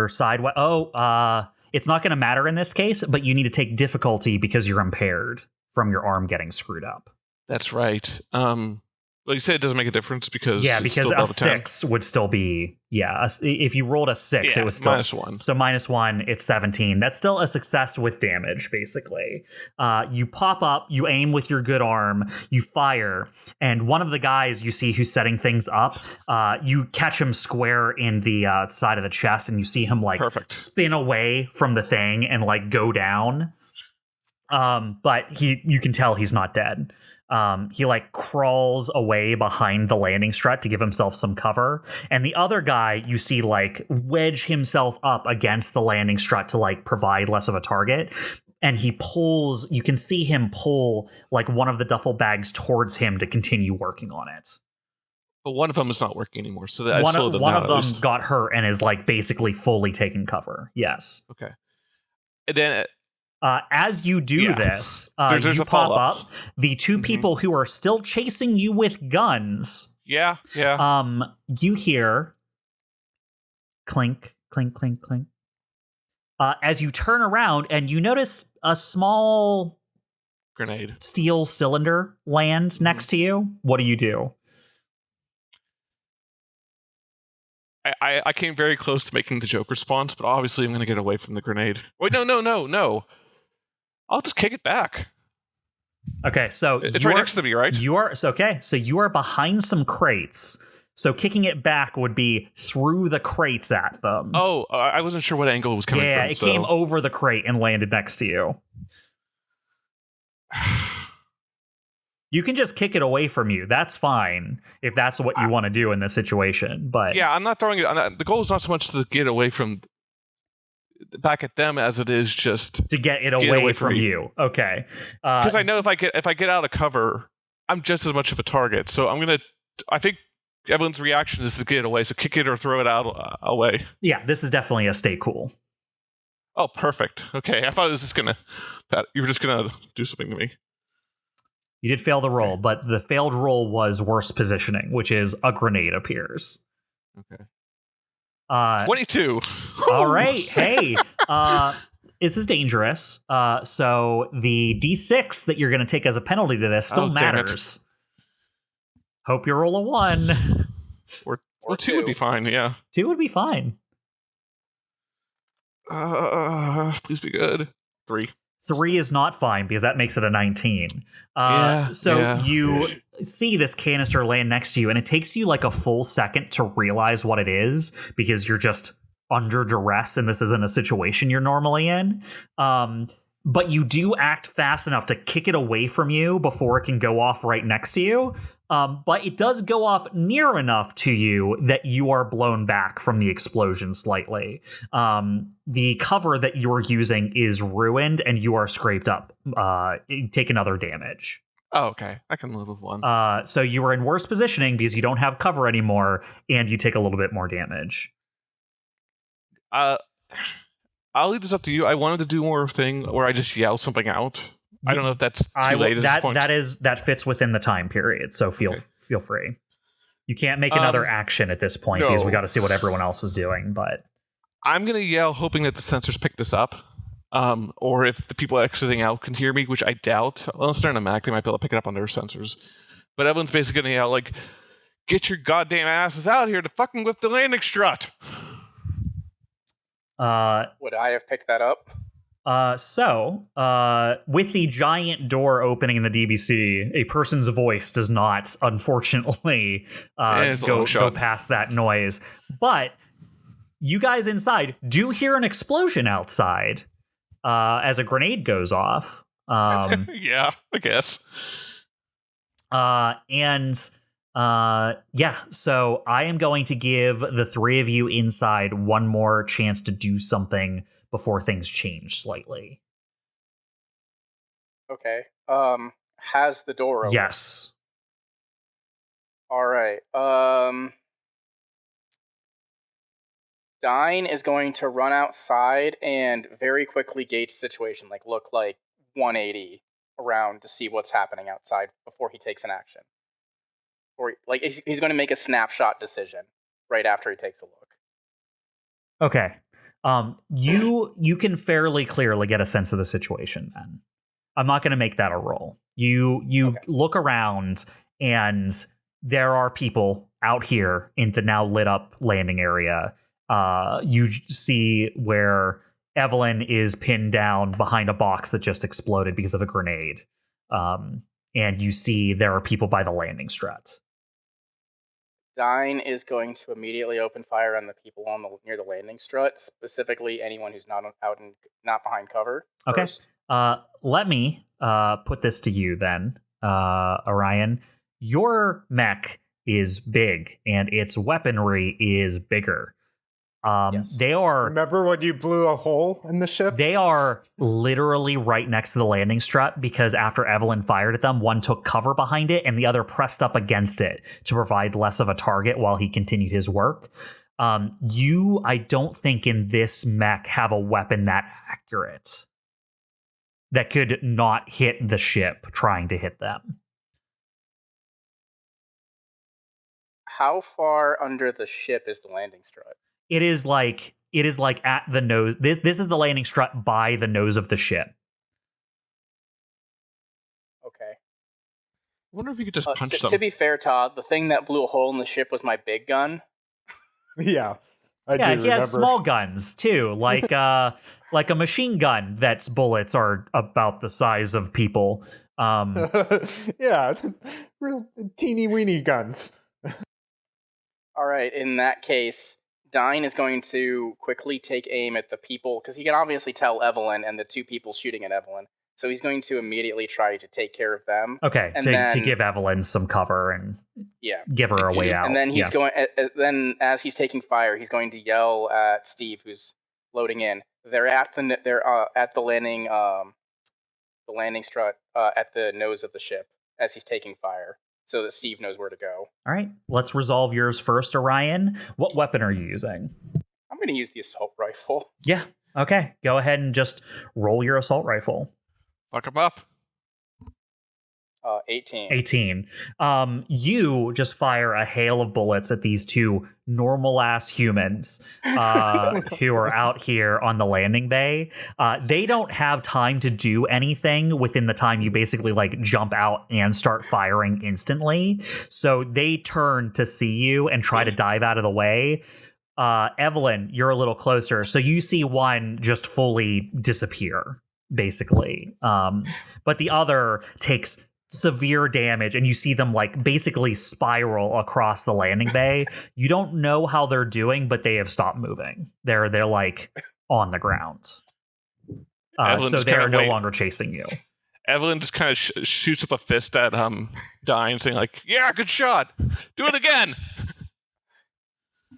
sideway. It's not going to matter in this case, but you need to take difficulty because you're impaired from your arm getting screwed up. That's right. Well, you said it doesn't make a difference because because a 6 would still be if you rolled a 6, it was still -1. So -1, it's 17. That's still a success with damage, basically. You pop up, you aim with your good arm, you fire, and one of the guys you see who's setting things up, you catch him square in the side of the chest, and you see him like spin away from the thing and like go down. But you can tell he's not dead. He like crawls away behind the landing strut to give himself some cover, and the other guy you see like wedge himself up against the landing strut to like provide less of a target, and you can see him pull like one of the duffel bags towards him to continue working on it. But one of them is not working anymore, so that one of them got hurt and is like basically fully taking cover. Yes. Okay. And then as you do this, you pop up. The two people who are still chasing you with guns. Yeah. You hear clink, clink, clink, clink. As you turn around and you notice a small grenade steel cylinder land next to you. What do? I came very close to making the joke response, but obviously I'm going to get away from the grenade. Wait, no. I'll just kick it back. Okay, so it's right next to me, right? So you are behind some crates. So kicking it back would be through the crates at them. Oh, I wasn't sure what angle it was coming from. Yeah, it came over the crate and landed next to you. You can just kick it away from you. That's fine if that's what you want to do in this situation. But yeah, I'm not throwing it. The goal is not so much to get away from back at them as it is just to get it away from you. Okay, because I know if I get out of cover, I'm just as much of a target. So I think Evelene's reaction is to get it away, so kick it or throw it out away. Yeah, this is definitely a stay cool. Oh, perfect. Okay, I thought it was just gonna. You were just gonna do something to me. You did fail the roll, but the failed roll was worse positioning, which is a grenade appears. Okay. 22. All right. Hey, this is dangerous. So the D6 that you're going to take as a penalty to this still matters. Hope you roll a 1. Or 2 would be fine, yeah. 2 would be fine. Please be good. 3. 3 is not fine because that makes it a 19. You see this canister land next to you, and it takes you like a full second to realize what it is because you're just under duress and this isn't a situation you're normally in. But you do act fast enough to kick it away from you before it can go off right next to you. But it does go off near enough to you that you are blown back from the explosion slightly. The cover that you're using is ruined and you are scraped up. Take another damage. Oh, okay. I can live with 1. So you are in worse positioning because you don't have cover anymore and you take a little bit more damage. I'll leave this up to you. I wanted to do more thing where I just yell something out. I don't know if that's too late at this point. That fits within the time period, so feel free. You can't make another action at this point because we got to see what everyone else is doing. But I'm gonna yell, hoping that the sensors pick this up, or if the people exiting out can hear me, which I doubt. Unless they're in a Mac, they might be able to pick it up on their sensors. But everyone's basically gonna yell like, "Get your goddamn asses out here to fucking lift the landing strut!" Would I have picked that up? With the giant door opening in the DBC, a person's voice does not, unfortunately, go past that noise. But you guys inside do hear an explosion outside as a grenade goes off. Yeah, I guess. So I am going to give the 3 of you inside one more chance to do something before things change slightly. Okay. Has the door open? Yes. All right. Dyne is going to run outside and very quickly gauge the situation, look 180 around to see what's happening outside before he takes an action. Or he's going to make a snapshot decision right after he takes a look. Okay. You can fairly clearly get a sense of the situation then. I'm not going to make that a roll. You look around and there are people out here in the now lit up landing area. You see where Evelene is pinned down behind a box that just exploded because of a grenade. And you see there are people by the landing strut. Dyne is going to immediately open fire on the people near the landing strut, specifically anyone who's not out and not behind cover. Okay. First. Let me put this to you then, Orion. Your mech is big and its weaponry is bigger. Yes. They are. Remember when you blew a hole in the ship? They are literally right next to the landing strut because after Evelene fired at them, one took cover behind it and the other pressed up against it to provide less of a target while he continued his work. I don't think in this mech have a weapon that accurate that could not hit the ship trying to hit them. How far under the ship is the landing strut? It is like at the nose. This is the landing strut by the nose of the ship. Okay. I wonder if you could just punch them. To be fair, Todd, the thing that blew a hole in the ship was my big gun. Yeah. He has small guns too, like a machine gun that's bullets are about the size of people. Yeah, real teeny weeny guns. All right, in that case, Dyne is going to quickly take aim at the people, because he can obviously tell Evelene and the 2 people shooting at Evelene. So he's going to immediately try to take care of them. Okay, to give Evelene some cover and give her a way out. And then he's going. Then as he's taking fire, he's going to yell at Steve, who's loading in. They're at the landing strut at the nose of the ship as he's taking fire. so that Steve knows where to go. All right, let's resolve yours first, Orion. What weapon are you using? I'm going to use the assault rifle. Yeah, okay. Go ahead and just roll your assault rifle. Fuck him up. 18. 18. You just fire a hail of bullets at these two normal-ass humans who are out here on the landing bay. They don't have time to do anything within the time you basically like jump out and start firing instantly. So they turn to see you and try to dive out of the way. Evelene, you're a little closer. So you see one just fully disappear, basically. But the other takes severe damage, and you see them like basically spiral across the landing bay. You don't know how they're doing, but they have stopped moving. They're like on the ground. So they're no longer chasing you. Evelene just kind of shoots up a fist at Dyne, saying like, "Yeah, good shot. Do it again."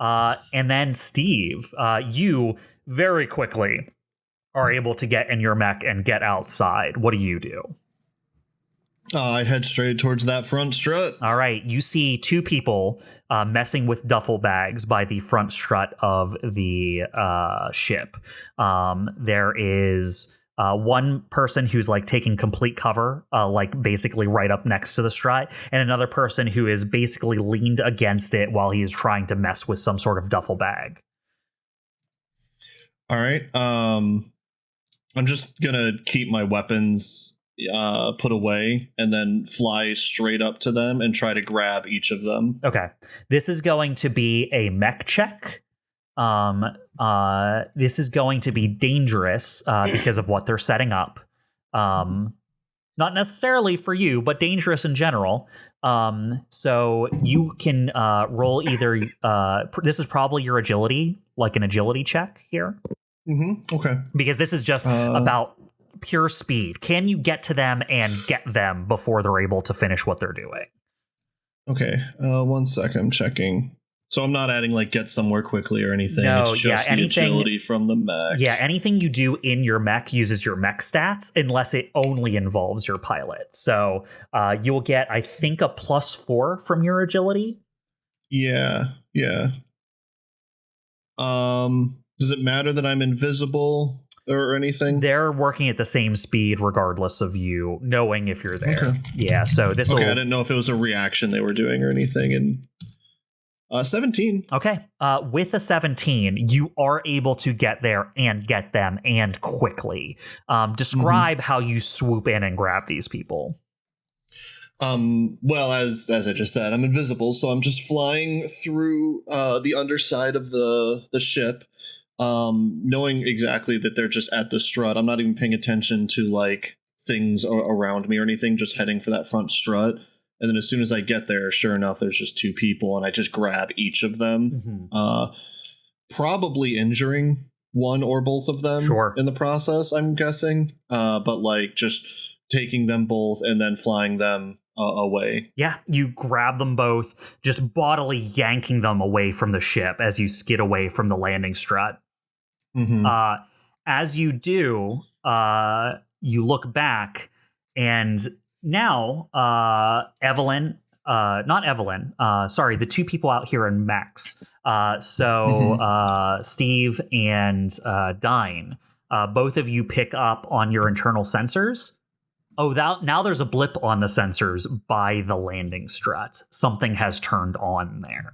And then Steve, you very quickly are able to get in your mech and get outside. What do you do? I head straight towards that front strut. All right. You see two people messing with duffel bags by the front strut of the ship. There is one person who's like taking complete cover, like basically right up next to the strut, and another person who is basically leaned against it while he is trying to mess with some sort of duffel bag. All right. I'm just going to keep my weapons put away and then fly straight up to them and try to grab each of them. Okay. This is going to be a mech check. This is going to be dangerous because of what they're setting up. Not necessarily for you, but dangerous in general. So you can roll either. This is probably your agility, like an agility check here. Mm-hmm. Okay. Because this is just about pure speed. Can you get to them and get them before they're able to finish what they're doing? Okay. 1 second. I'm checking. So I'm not adding like get somewhere quickly or anything. No, it's just the agility from the mech. Yeah, anything you do in your mech uses your mech stats unless it only involves your pilot. So you'll get, I think, a +4 from your agility. Yeah. Does it matter that I'm invisible or anything? They're working at the same speed regardless of you knowing if you're there. Okay. Yeah, so this will... Okay, I didn't know if it was a reaction they were doing or anything. And 17. Okay. With a 17, you are able to get there and get them, and quickly. Describe how you swoop in and grab these people. Well, as I just said, I'm invisible, so I'm just flying through the underside of the ship, knowing exactly that they're just at the strut. I'm not even paying attention to like things around me or anything, just heading for that front strut. And then as soon as I get there, sure enough, there's just two people, and I just grab each of them, probably injuring one or both of them in the process, I'm guessing. But like just taking them both and then flying them away. Yeah, you grab them both, just bodily yanking them away from the ship as you skid away from the landing strut. As you do, you look back, and now Evelene, not Evelene, sorry, the two people out here in mechs. Steve and Dyne, both of you pick up on your internal sensors. Oh, now there's a blip on the sensors by the landing strut. Something has turned on there.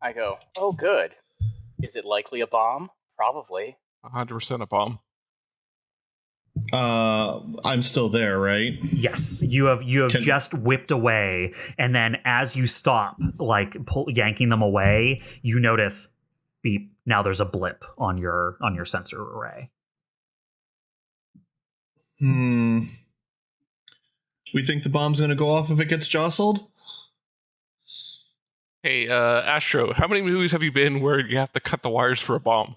I go, oh, good. Is it likely a bomb? Probably. 100% a bomb. I'm still there, right? Yes, you have just whipped away, and then as you stop, like yanking them away, you notice beep. Now there's a blip on your sensor array. We think the bomb's going to go off if it gets jostled? Hey, Astro, how many movies have you been where you have to cut the wires for a bomb?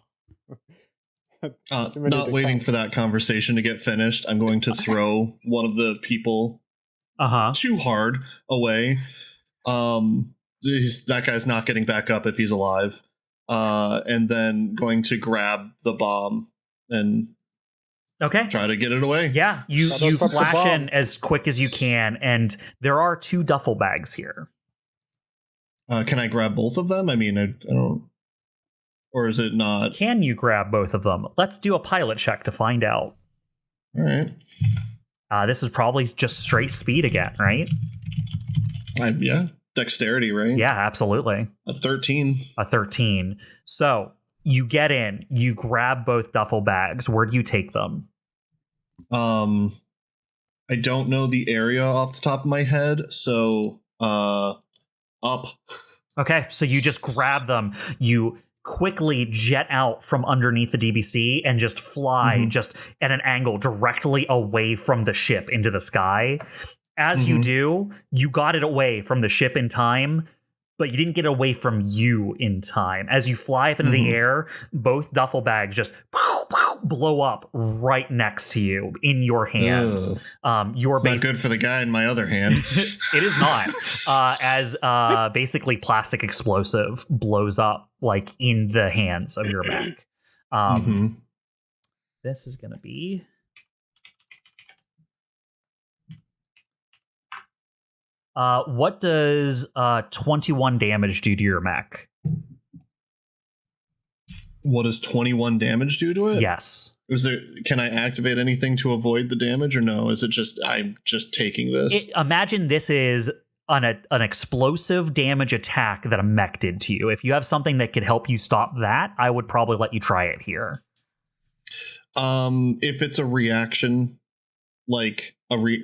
Not waiting for that conversation to get finished. I'm going to throw one of the people too hard away. That guy's not getting back up if he's alive. And then going to grab the bomb and Okay. try to get it away. Yeah, you Shut us up the flash bomb. in as quick as you can, and there are 2 duffel bags here. Can I grab both of them? I mean, I don't. Or is it not? Can you grab both of them? Let's do a pilot check to find out. All right. This is probably just straight speed again, right? Yeah. Dexterity, right? Yeah, absolutely. A 13. A 13. So you get in, you grab both duffel bags. Where do you take them? I don't know the area off the top of my head, so up. Okay, so you just grab them. You quickly jet out from underneath the DBC and just fly just at an angle directly away from the ship into the sky. As you do, you got it away from the ship in time, but you didn't get away from you in time. As you fly up into the air, both duffel bags just blow up right next to you in your hands. It's not good for the guy in my other hand. It is not. As basically plastic explosive blows up like in the hands of your mech. This is going to be... what does 21 damage do to your mech? What does 21 damage do to it? Yes. Can I activate anything to avoid the damage, or no? Is it just I'm just taking this? Imagine this is an explosive damage attack that a mech did to you. If you have something that could help you stop that, I would probably let you try it here. If it's a reaction, like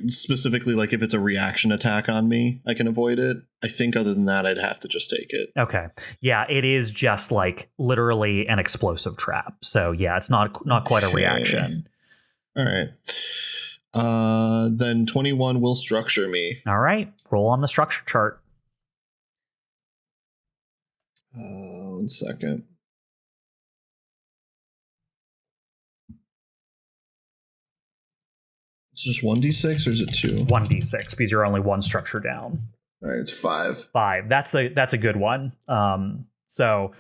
specifically, like if it's a reaction attack on me, I can avoid it. I think other than that, I'd have to just take it. Okay. Yeah, it is just like literally an explosive trap. So yeah, it's not quite a reaction. All right. Then 21 will structure me. All right. Roll on the structure chart. 1 second. It's just 1d6 or is it 2? 1d6 because you're only 1 structure down. All right, it's 5. 5. That's a good one. So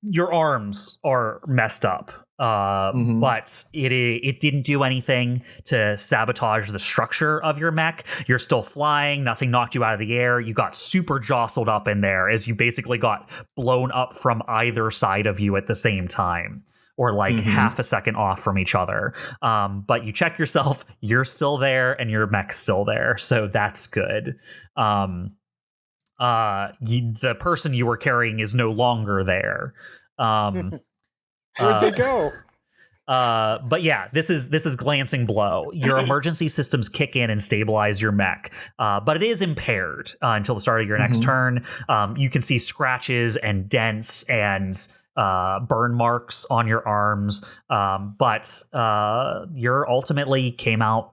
your arms are messed up. But it didn't do anything to sabotage the structure of your mech. You're still flying. Nothing knocked you out of the air. You got super jostled up in there as you basically got blown up from either side of you at the same time, or like half a second off from each other. But you check yourself. You're still there and your mech's still there. So that's good. The person you were carrying is no longer there. Where'd they go? But yeah, this is glancing blow. Your emergency systems kick in and stabilize your mech, but it is impaired until the start of your next turn. You can see scratches and dents and burn marks on your arms, but you're ultimately came out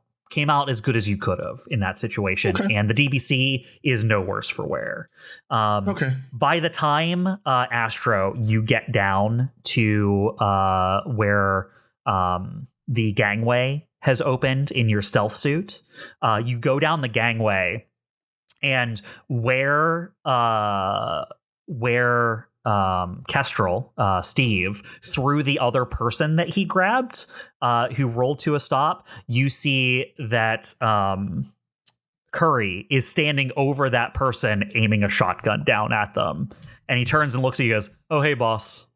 as good as you could have in that situation. Okay. And the DBC is no worse for wear. Okay. By the time, Astro, you get down to where the gangway has opened in your stealth suit, you go down the gangway, and where KESTRAL, Steve, threw the other person that he grabbed, who rolled to a stop, you see that Curry is standing over that person, aiming a shotgun down at them. And he turns and looks at you and goes, "Oh, hey, boss."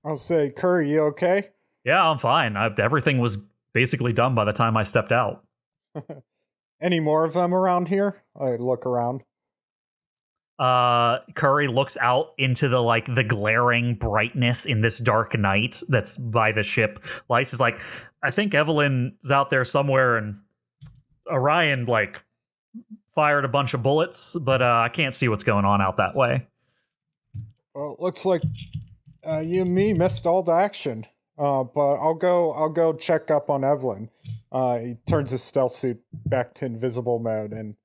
I'll say, Curry, you okay? Yeah, I'm fine. Everything was basically done by the time I stepped out. Any more of them around here? I look around. Curry looks out into the glaring brightness in this dark night that's by the ship lights. Is like, I think Evelene's out there somewhere, and Orion fired a bunch of bullets, but I can't see what's going on out that way. Well, it looks like you and me missed all the action. But I'll go check up on Evelene. He turns his stealth suit back to invisible mode and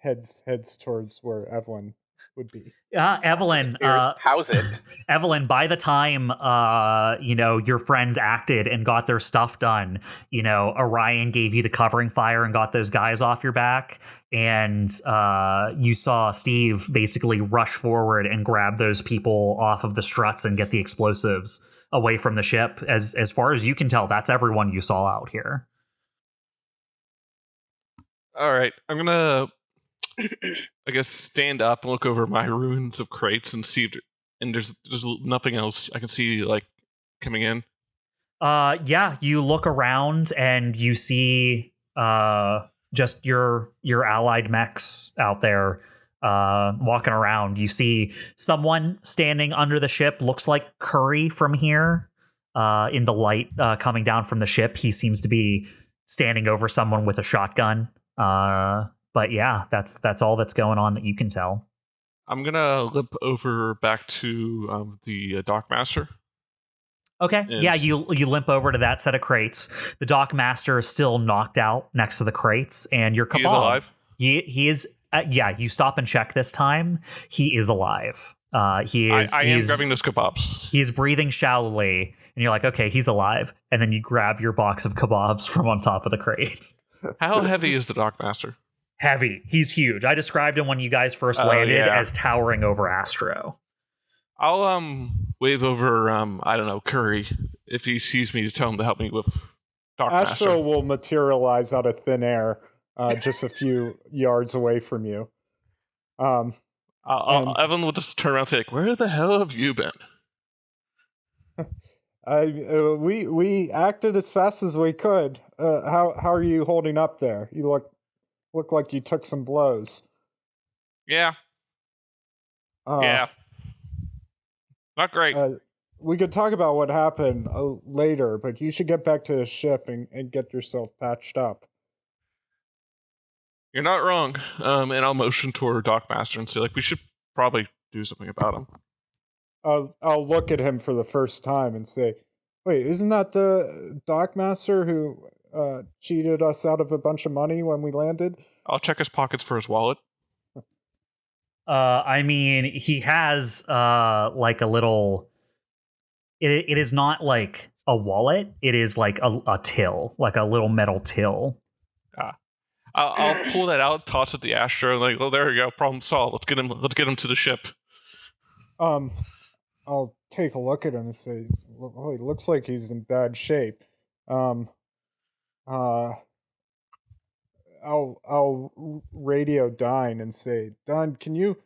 heads towards where Evelene would be. Evelene, how's it? Evelene, by the time your friends acted and got their stuff done, Orion gave you the covering fire and got those guys off your back, and you saw Steve basically rush forward and grab those people off of the struts and get the explosives away from the ship. As far as you can tell, that's everyone you saw out here. All right, I'm gonna, I guess, stand up and look over my ruins of crates and see if there's nothing else I can see like coming in. Yeah, you look around and you see just your allied mechs out there walking around. You see someone standing under the ship, looks like Curry from here in the light coming down from the ship. He seems to be standing over someone with a shotgun. But yeah, that's all that's going on that you can tell. I'm gonna limp over back to the Dockmaster. Okay. Yeah, you limp over to that set of crates. The Dockmaster is still knocked out next to the crates, and you're He is alive? He is. Yeah, you stop and check this time. He is alive. He is. I am grabbing those kebabs. He's breathing shallowly, and you're like, okay, he's alive. And then you grab your box of kebabs from on top of the crates. How heavy is the Dockmaster? Heavy. He's huge. I described him when you guys first landed as towering over Astro. I'll wave over I don't know, Curry. If he sees me, just tell him to help me with Dockmaster. Astro will materialize out of thin air, just a few yards away from you. Evelyn will just turn around and say, like, "Where the hell have you been?" We acted as fast as we could. How are you holding up there? You look like you took some blows. Yeah. Yeah. Not great. We could talk about what happened later, but you should get back to the ship and get yourself patched up. You're not wrong. And I'll motion toward Dockmaster and say, like, we should probably do something about him. I'll look at him for the first time and say, wait, isn't that the Dockmaster who cheated us out of a bunch of money when we landed? I'll check his pockets for his wallet. I mean, he has like a little. It is not like a wallet. It is like a till, like a little metal till. I'll pull that out, toss it to the Astro, and like, well, there we go, problem solved. Let's get him to the ship. I'll take a look at him and say, oh, he looks like he's in bad shape. I'll radio Dyne and say, Dyne, can you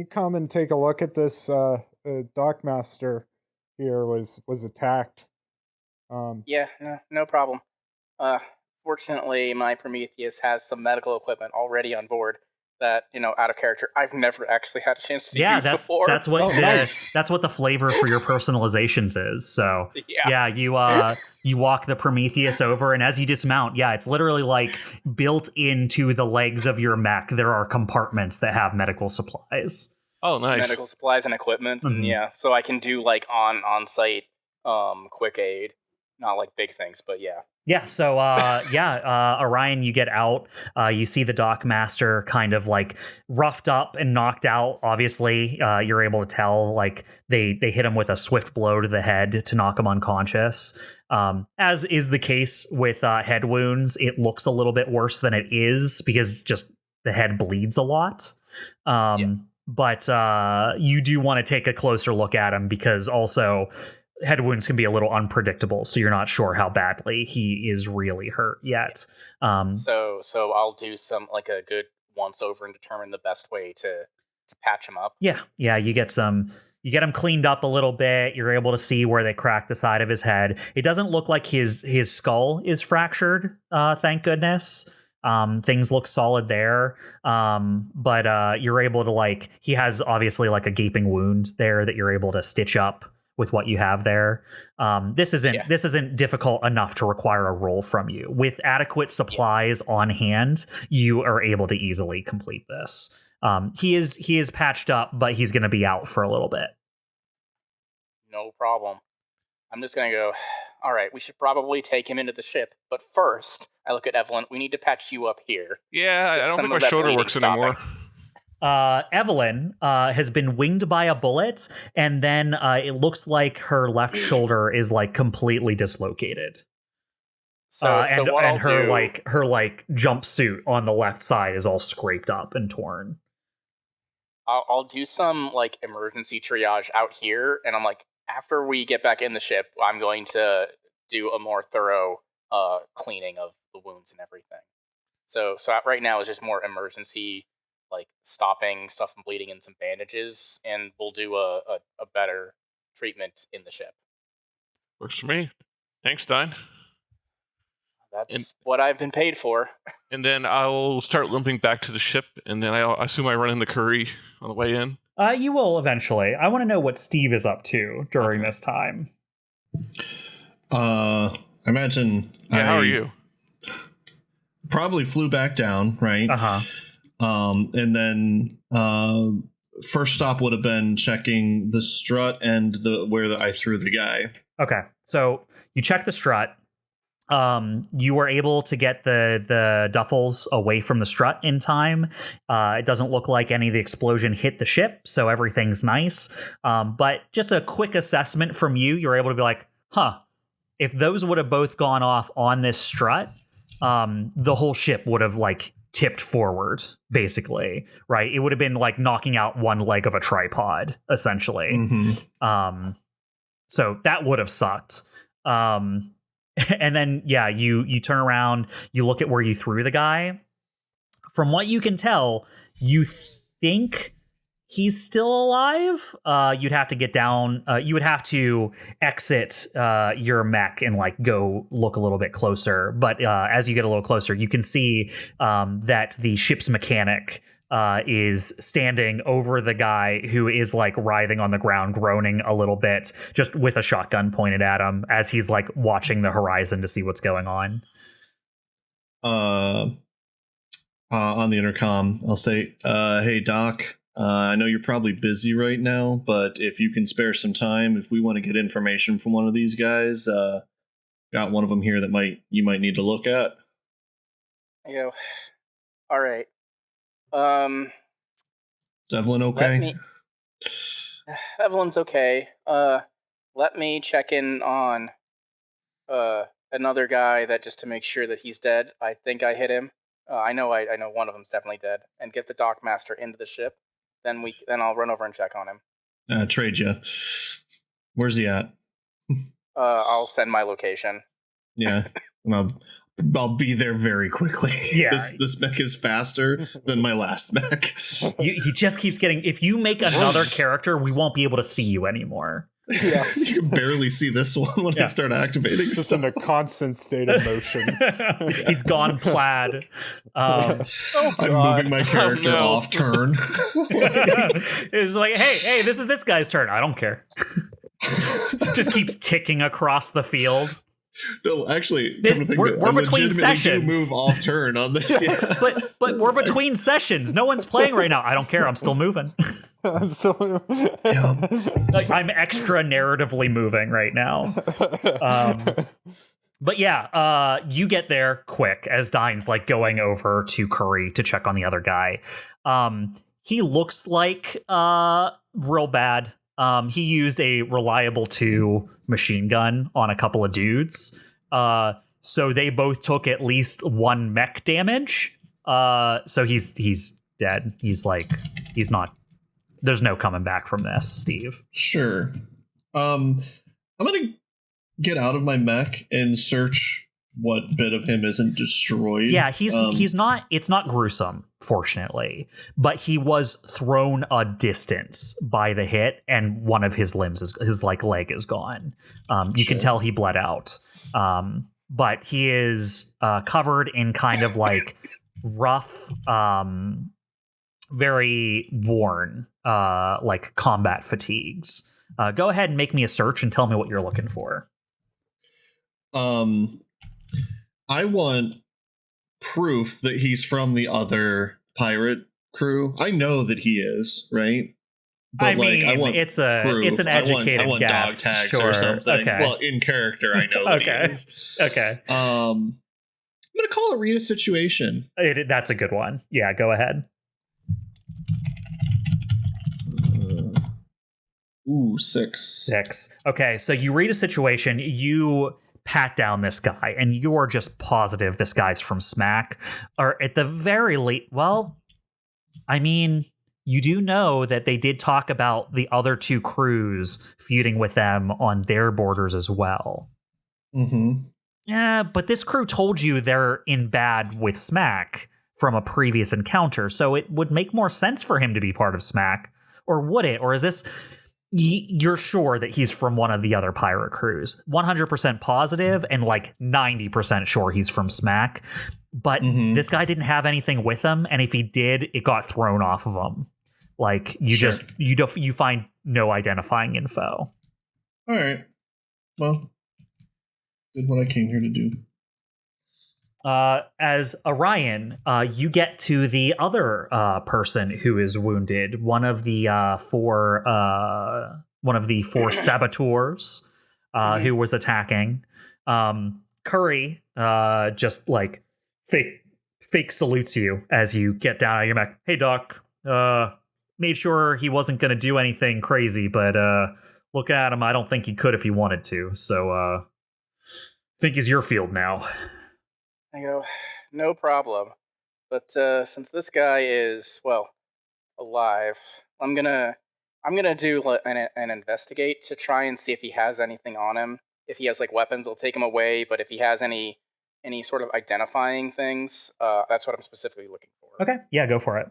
come and take a look at this? Dockmaster here was attacked. Yeah, no problem. Fortunately, my Prometheus has some medical equipment already on board that, out of character, I've never actually had a chance to use before. That's what nice. That's what the flavor for your personalizations is. So yeah, you walk the Prometheus over, and as you dismount, it's literally like built into the legs of your mech. There are compartments that have medical supplies. Oh, nice. Medical supplies and equipment. Mm-hmm. And so I can do like on-site quick aid, not like big things, but yeah. Yeah, so Orion, you get out. You see the Dockmaster kind of like roughed up and knocked out. Obviously, you're able to tell like they hit him with a swift blow to the head to knock him unconscious. As is the case with head wounds, it looks a little bit worse than it is because just the head bleeds a lot. But you do want to take a closer look at him because also head wounds can be a little unpredictable, so you're not sure how badly he is really hurt yet. So I'll do some like a good once over and determine the best way to patch him up. Yeah, you get him cleaned up a little bit. You're able to see where they cracked the side of his head. It doesn't look like his skull is fractured, thank goodness. Things look solid there. But you're able to he has obviously like a gaping wound there that you're able to stitch up with what you have there. This isn't difficult enough to require a roll from you. With adequate supplies on hand, you are able to easily complete this. He is patched up, but he's going to be out for a little bit. No problem. I'm just going to go, all right, we should probably take him into the ship. But first, I look at Evelene. We need to patch you up here. Yeah, I don't think my shoulder works anymore. Evelene has been winged by a bullet, and then it looks like her left shoulder is like completely dislocated. So what I'll her do, her jumpsuit on the left side is all scraped up and torn. I'll do some like emergency triage out here, and I'm like, after we get back in the ship, I'm going to do a more thorough cleaning of the wounds and everything. So right now is just more emergency, like stopping stuff from bleeding and some bandages, and we'll do a better treatment in the ship. Works for me. Thanks, Dyne. That's what I've been paid for. And then I'll start limping back to the ship, and then I assume I run into Curry on the way in. You will eventually. I want to know what Steve is up to during this time. I imagine. Yeah, how are you? Probably flew back down, right? And then first stop would have been checking the strut and where I threw the guy. Okay, so you check the strut. You were able to get the duffels away from the strut in time. It doesn't look like any of the explosion hit the ship, so everything's nice. But just a quick assessment from you, you're able to be like, if those would have both gone off on this strut, the whole ship would have like tipped forward, basically, right? It would have been like knocking out one leg of a tripod, essentially. Mm-hmm. So that would have sucked. And then, you turn around, you look at where you threw the guy. From what you can tell, you think he's still alive. You'd have to get down. You would have to exit your mech and like go look a little bit closer. But as you get a little closer, you can see that the ship's mechanic is standing over the guy who is like writhing on the ground, groaning a little bit, just with a shotgun pointed at him as he's like watching the horizon to see what's going on. On the intercom, I'll say, hey, Doc, I know you're probably busy right now, but if you can spare some time, if we want to get information from one of these guys, got one of them here that you might need to look at. I go, all right. Is Evelene okay? Eveline's okay. Let me check in on another guy just to make sure that he's dead. I think I hit him. I know one of them's definitely dead. And get the dock master into the ship. Then I'll run over and check on him. Trade you. Where's he at? I'll send my location. Yeah. I'll be there very quickly. Yeah. This mech is faster than my last mech. He just keeps getting... If you make another character, we won't be able to see you anymore. Yeah. You can barely see this one when I start activating Just stuff. in a constant state of motion. He's gone plaid. I'm moving my character off turn. It's like, hey, this is this guy's turn. I don't care. Just keeps ticking across the field. No, actually, we're between sessions. Do move off turn on this, yeah. But we're between sessions. No one's playing right now. I don't care. I'm still moving. I'm extra narratively moving right now. But you get there quick as Dyne's like going over to Curry to check on the other guy. He looks like real bad. He used a reliable 2 machine gun on a couple of dudes. So they both took at least 1 mech damage. So he's dead. He's not. There's no coming back from this, Steve. Sure. I'm gonna get out of my mech and search what bit of him isn't destroyed. Yeah, he's not. It's not gruesome, fortunately, but he was thrown a distance by the hit, and one of his limbs his leg is gone. You can tell he bled out, but he is covered in kind of like rough, very worn, like combat fatigues. Go ahead and make me a search and tell me what you're looking for. I want proof that he's from the other pirate crew. I know that he is, right? But I want it's proof. an educated I want guess. dog tags sure. or something. Okay. Well, in character, I know that he is. Okay. I'm gonna call it read a situation. That's a good one. Yeah, go ahead. Ooh, 6. 6. Okay, so you read a situation, you pat down this guy, and you're just positive this guy's from Smack. Or at the very least, well, I mean, you do know that they did talk about the other 2 crews feuding with them on their borders as well. Mm-hmm. Yeah, but this crew told you they're in bad with Smack from a previous encounter, so it would make more sense for him to be part of Smack. Or would it? Or is this... You're sure that he's from one of the other pirate crews. 100% positive and like 90% sure he's from Smack. But this guy didn't have anything with him, and if he did, it got thrown off of him. Like, you find no identifying info. All right. Well, did what I came here to do. As Orion, you get to the other person who is wounded. One of the 4 saboteurs who was attacking. Curry just like fake salutes you as you get down out of your mech. Hey, Doc. Made sure he wasn't going to do anything crazy, but look at him. I don't think he could if he wanted to. So think he's your field now. I go, no problem. But since this guy is, well, alive, I'm gonna do an investigate to try and see if he has anything on him. If he has like weapons, I'll take him away. But if he has any sort of identifying things, that's what I'm specifically looking for. Okay, yeah, go for it.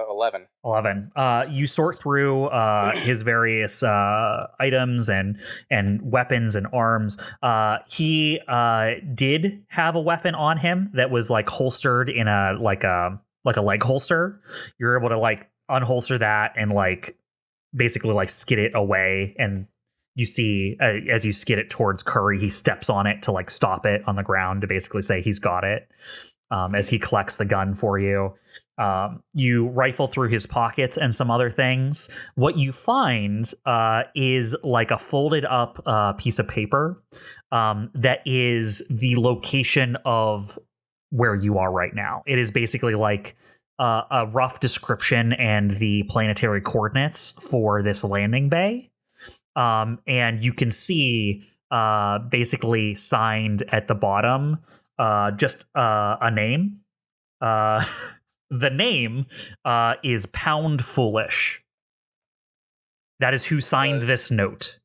11. 11. You sort through his various items and weapons and arms. He did have a weapon on him that was like holstered in a leg holster. You're able to like unholster that and like basically like skid it away, and you see as you skid it towards Curry, he steps on it to like stop it on the ground to basically say he's got it. As he collects the gun for you. You rifle through his pockets and some other things. What you find is like a folded up piece of paper that is the location of where you are right now. It is basically like a rough description and the planetary coordinates for this landing bay. And you can see basically signed at the bottom just a name. The name is Pound Foolish. That is who signed this note.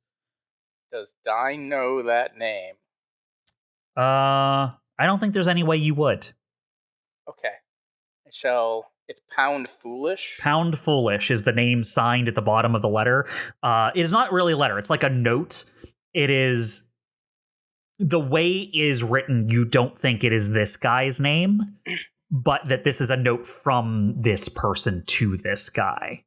Does Dyne know that name? I don't think there's any way you would. Okay. It's Pound Foolish? Pound Foolish is the name signed at the bottom of the letter. It is not really a letter. It's like a note. It is... The way it is written, you don't think it is this guy's name, but that this is a note from this person to this guy.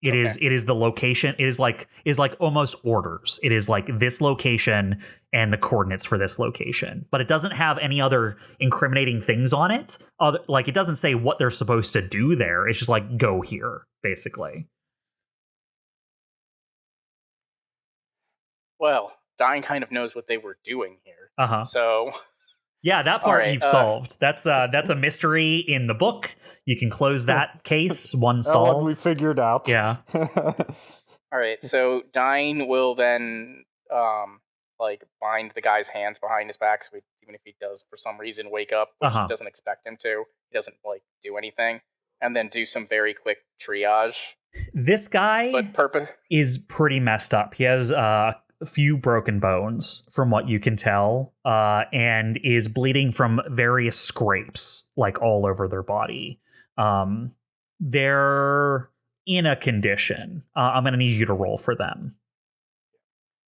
It is the location. It is like almost orders. It is like this location and the coordinates for this location, but it doesn't have any other incriminating things on it. Like it doesn't say what they're supposed to do there. It's just like, go here, basically. Well, Dyne kind of knows what they were doing here. So yeah, that part you've solved. That's a mystery in the book. You can close that case. One solved. We figured out. Yeah. All right. So Dyne will then like bind the guy's hands behind his back. So even if he does for some reason wake up, which he doesn't expect him to, he doesn't like do anything, and then do some very quick triage. This guy is pretty messed up. He has a few broken bones from what you can tell, and is bleeding from various scrapes like all over their body. They're in a condition. I'm going to need you to roll for them.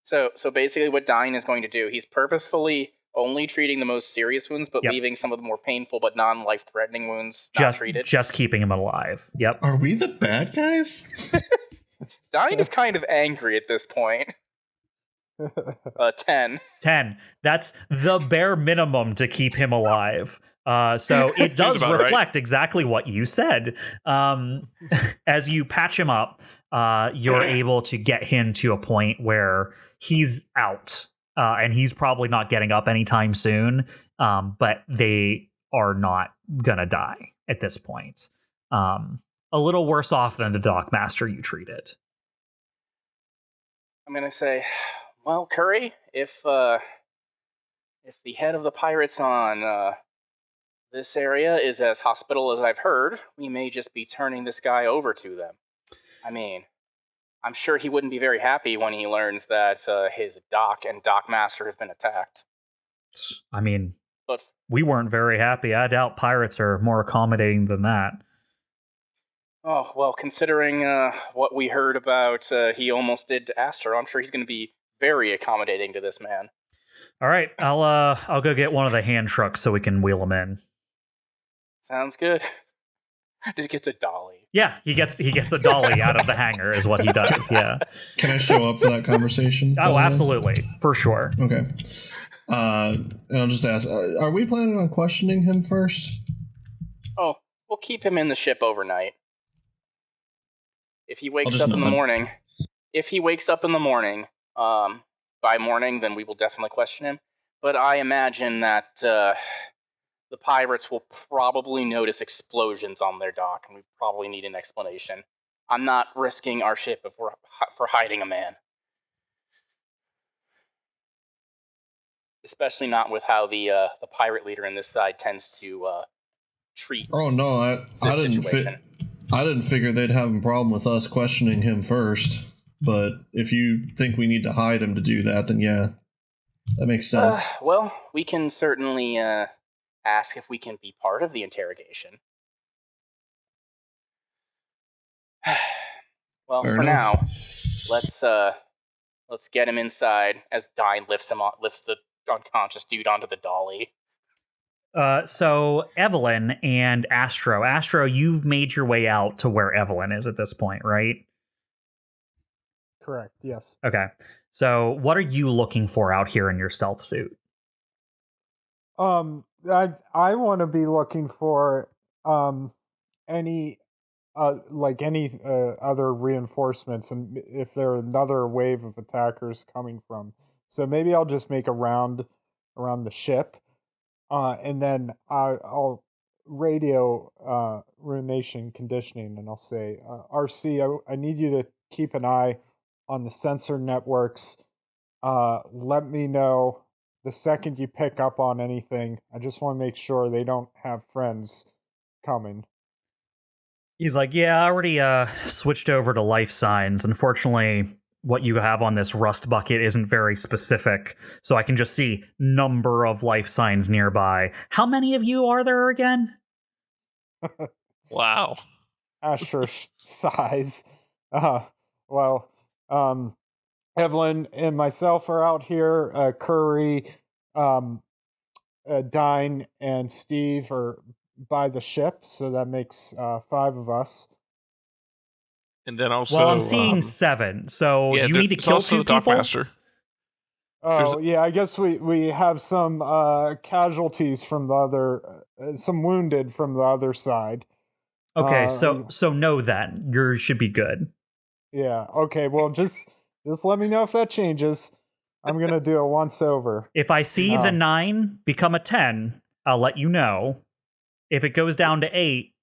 So basically what Dyne is going to do, he's purposefully only treating the most serious wounds, but leaving some of the more painful but non-life-threatening wounds not treated. Just keeping him alive. Yep. Are we the bad guys? Dyne is kind of angry at this point. 10. That's the bare minimum to keep him alive. So it does reflect exactly what you said. As you patch him up, you're able to get him to a point where he's out, and he's probably not getting up anytime soon. But they are not gonna die at this point. A little worse off than the Dockmaster you treated. I'm gonna say, well, Curry, if the head of the pirates on this area is as hospitable as I've heard, we may just be turning this guy over to them. I mean, I'm sure he wouldn't be very happy when he learns that his dock and dockmaster have been attacked. I mean, but we weren't very happy. I doubt pirates are more accommodating than that. Oh, well, considering what we heard about he almost did to Astro, I'm sure he's going to be very accommodating to this man. All right, I'll go get one of the hand trucks so we can wheel him in. Sounds good. Just gets a dolly. Yeah, he gets a dolly out of the hangar is what he does. Yeah. Can I show up for that conversation? Oh, absolutely, for sure. Okay. And I'll just ask: are we planning on questioning him first? Oh, we'll keep him in the ship overnight. If he wakes up in the morning, by morning, then we will definitely question him. But I imagine that the pirates will probably notice explosions on their dock, and we probably need an explanation. I'm not risking our ship for hiding a man. Especially not with how the pirate leader in this side tends to treat. Oh no, I didn't figure they'd have a problem with us questioning him first. But if you think we need to hide him to do that, then yeah, that makes sense. Well, we can certainly ask if we can be part of the interrogation. Well, Fair for enough. now, let's get him inside as Dyne lifts the unconscious dude onto the dolly. So Evelene and Astro, you've made your way out to where Evelene is at this point, right? Correct, yes. Okay. So what are you looking for out here in your stealth suit? I want to be looking for any other reinforcements, and if there are another wave of attackers coming from. So maybe I'll just make a round around the ship, and then I'll radio ruination conditioning, and I'll say, RC, I need you to keep an eye on the sensor networks. Let me know the second you pick up on anything. I just want to make sure they don't have friends coming. He's like, yeah, I already switched over to life signs. Unfortunately, what you have on this rust bucket isn't very specific, so I can just see number of life signs nearby. How many of you are there again? Wow. Astro size. Evelene and myself are out here. Curry, Dyne, and Steve are by the ship, so that makes 5 of us. And then also, well, I'm seeing 7. So do you need to kill 2 people? Dockmaster. Oh, yeah, I guess we have some casualties from the other, some wounded from the other side. Okay, so no then. You should be good. Yeah, okay, well, just let me know if that changes. I'm going to do a once over. If I see the 9 become a 10, I'll let you know. If it goes down to 8,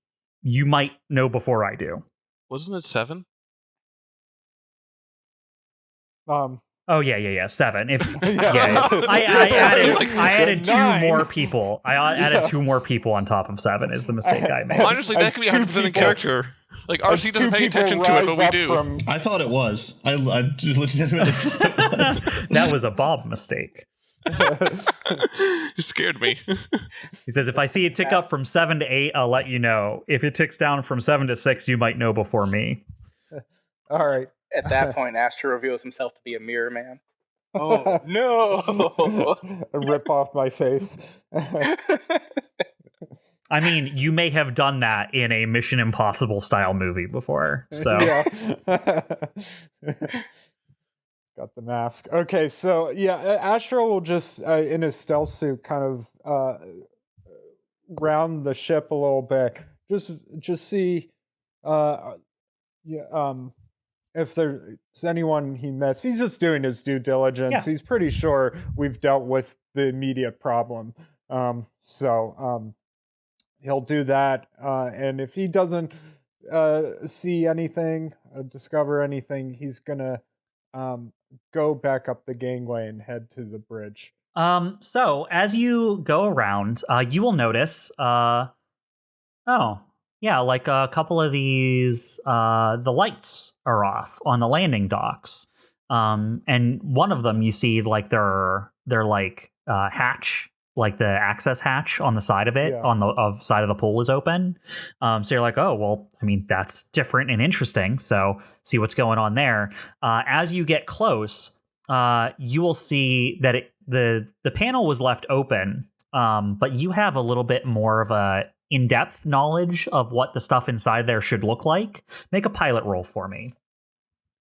you might know before I do. Wasn't it 7? Oh yeah, 7. If yeah. I added 2 9. more people. I added 2 more people on top of 7 is the mistake I made. Honestly, that could be 100% in character. Like, RC doesn't pay attention to it, but we do. I thought it was. I legitimately thought it was. That was a Bob mistake. You scared me. He says, if I see it tick up from 7 to 8, I'll let you know. If it ticks down from 7 to 6, you might know before me. All right. At that point, Astro reveals himself to be a mirror man. Oh, no! Rip off my face. I mean, you may have done that in a Mission Impossible style movie before, so. Yeah. Got the mask. Okay, so yeah, Astro will just in his stealth suit kind of round the ship a little bit. Just see if there's anyone he missed. He's just doing his due diligence. Yeah. He's pretty sure we've dealt with the immediate problem. he'll do that, and if he doesn't see anything, discover anything, he's gonna go back up the gangway and head to the bridge. So as you go around, you will notice, like a couple of these, the lights are off on the landing docks. And one of them you see like their hatch, like the access hatch on the side of it, on the side of the pool is open. So you're like, oh, well, I mean, that's different and interesting. So see what's going on there. As you get close, you will see that the panel was left open, but you have a little bit more of a in-depth knowledge of what the stuff inside there should look like. Make a pilot roll for me.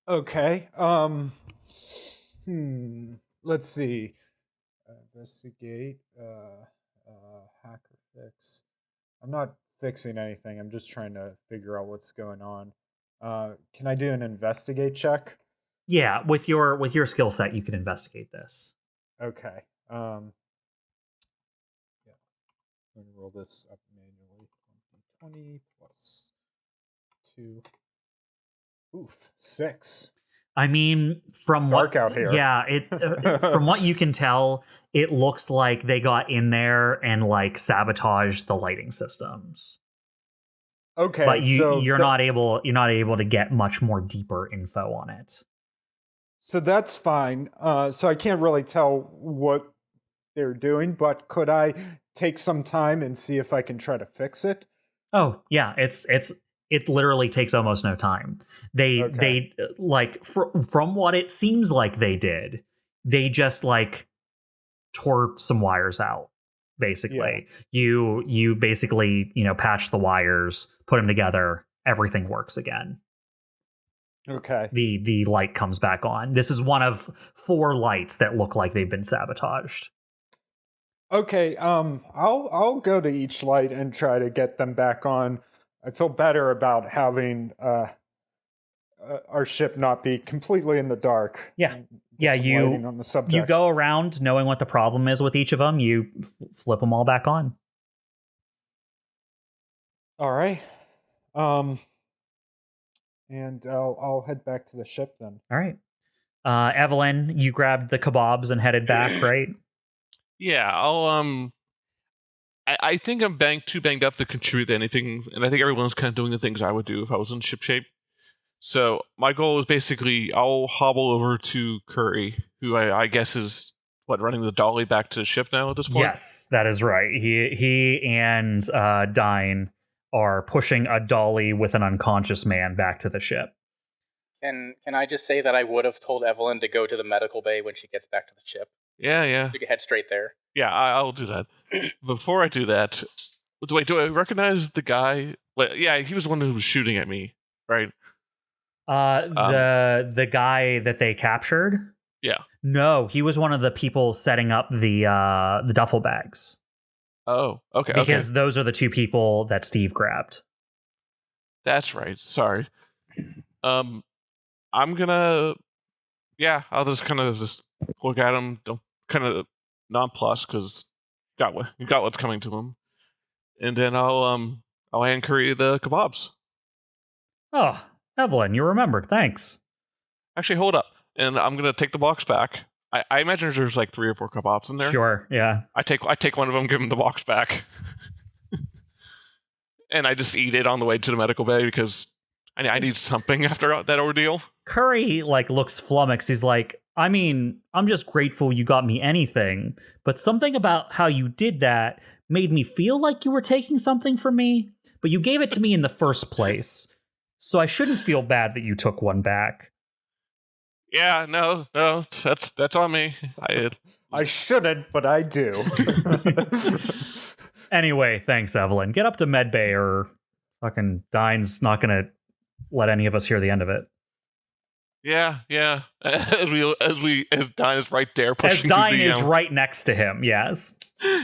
Okay. Let's see. Investigate. Hacker fix. I'm not fixing anything. I'm just trying to figure out what's going on. Can I do an investigate check? Yeah, with your skill set, you can investigate this. Okay. Yeah. I'm gonna roll this up manually. 20 plus 2. Oof, 6. I mean, from it's dark out here. Yeah, from what you can tell, it looks like they got in there and like sabotaged the lighting systems. Okay, but you're not able to get much more deeper info on it. So that's fine. So I can't really tell what they're doing, but could I take some time and see if I can try to fix it? Oh yeah, it literally takes almost no time. They like from what it seems like they did, they just like tore some wires out. Basically, you basically patch the wires, put them together, everything works again. Okay. The light comes back on. This is one of 4 lights that look like they've been sabotaged. Okay. I'll go to each light and try to get them back on. I feel better about having our ship not be completely in the dark. Yeah. On the subject. You go around knowing what the problem is with each of them. You flip them all back on. All right. And I'll head back to the ship then. All right. Evelene, you grabbed the kebabs and headed back, right? Yeah, I think I'm too banged up to contribute to anything, and I think everyone's kind of doing the things I would do if I was in ship shape. So my goal is basically I'll hobble over to Curry, who I guess is running the dolly back to the ship now at this point. Yes, that is right. He and Dyne are pushing a dolly with an unconscious man back to the ship. Can I just say that I would have told Evelene to go to the medical bay when she gets back to the ship? Yeah. You can head straight there. Yeah, I'll do that. Before I do that, wait, do I recognize the guy? Yeah, he was the one who was shooting at me, right? The guy that they captured? Yeah. No, he was one of the people setting up the duffel bags. Oh, okay. Because those are the 2 people that Steve grabbed. That's right. Sorry. I'm gonna. Yeah, I'll just kind of look at him, kind of nonplussed because got what's coming to him, and then I'll hand Curry the kebabs. Oh, Evelene, you remembered. Thanks. Actually, hold up, and I'm gonna take the box back. I imagine there's like 3 or 4 kebabs in there. Sure, yeah. I take one of them, give him the box back, and I just eat it on the way to the medical bay because I need something after that ordeal. Curry looks flummoxed. He's like, I mean, I'm just grateful you got me anything, but something about how you did that made me feel like you were taking something from me, but you gave it to me in the first place, so I shouldn't feel bad that you took one back. Yeah, no, that's on me. I shouldn't, but I do. Anyway, thanks, Evelene. Get up to medbay, or fucking Dyne's not gonna let any of us hear the end of it. Yeah. As Dyne is right there pushing. As Dyne is right next to him. Yes.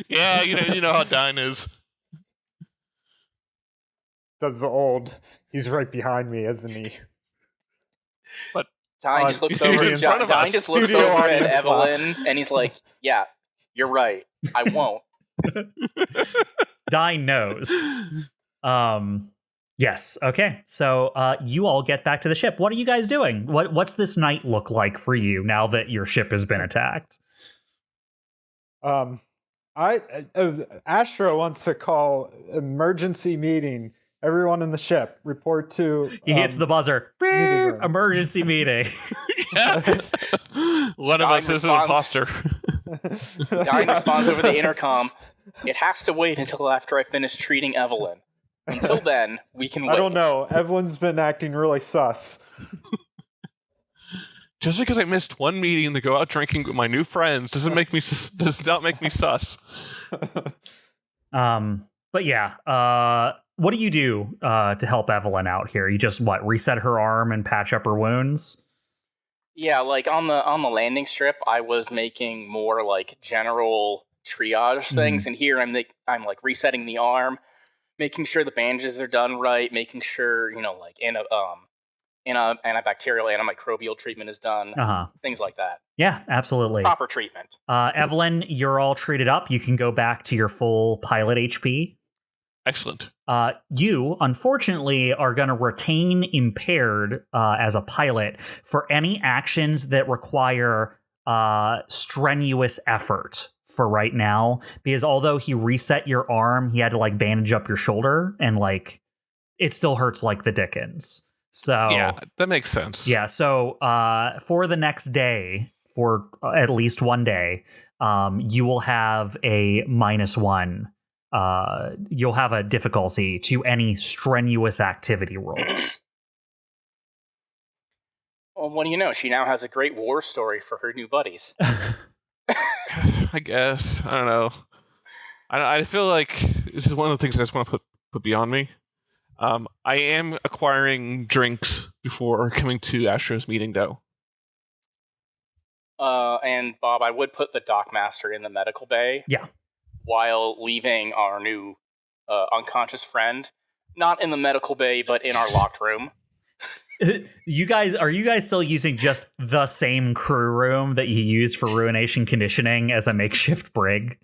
Yeah, you know how Dyne is. Does the old? He's right behind me, isn't he? But Dyne just looks over. Dyne just looks over at Evelene, and he's like, "Yeah, you're right. I won't." Dyne knows. Yes. Okay. So you all get back to the ship. What are you guys doing? What's this night look like for you now that your ship has been attacked? Astro wants to call emergency meeting. Everyone in the ship report to. He hits the buzzer. Beep, emergency meeting. One of us is an imposter. Dyne responds over the intercom. It has to wait until after I finish treating Evelene. Until then, we can wait. I don't know. Eveline's been acting really sus. Just because I missed one meeting to go out drinking with my new friends does not make me sus. But yeah, what do you do to help Evelene out here? You just reset her arm and patch up her wounds? Yeah, like on the landing strip, I was making more like general triage things, and here I'm like resetting the arm, making sure the bandages are done right, making sure like antibacterial, antimicrobial treatment is done, things like that. Yeah, absolutely. Proper treatment. Evelene, you're all treated up. You can go back to your full pilot HP. Excellent. You, unfortunately, are going to retain impaired as a pilot for any actions that require strenuous effort for right now. Because although he reset your arm, he had to bandage up your shoulder, and it still hurts like the dickens. So yeah, that makes sense. Yeah, so for the next day, for at least one day, you will have a -1. You'll have a difficulty to any strenuous activity rolls. Well, what do you know? She now has a great war story for her new buddies. I guess. I don't know. I feel like this is one of the things I just want to put beyond me. I am acquiring drinks before coming to Astro's meeting, though. And Bob, I would put the dockmaster in the medical bay. Yeah. While leaving our new unconscious friend, not in the medical bay, but in our locked room. Are you guys still using just the same crew room that you used for ruination conditioning as a makeshift brig?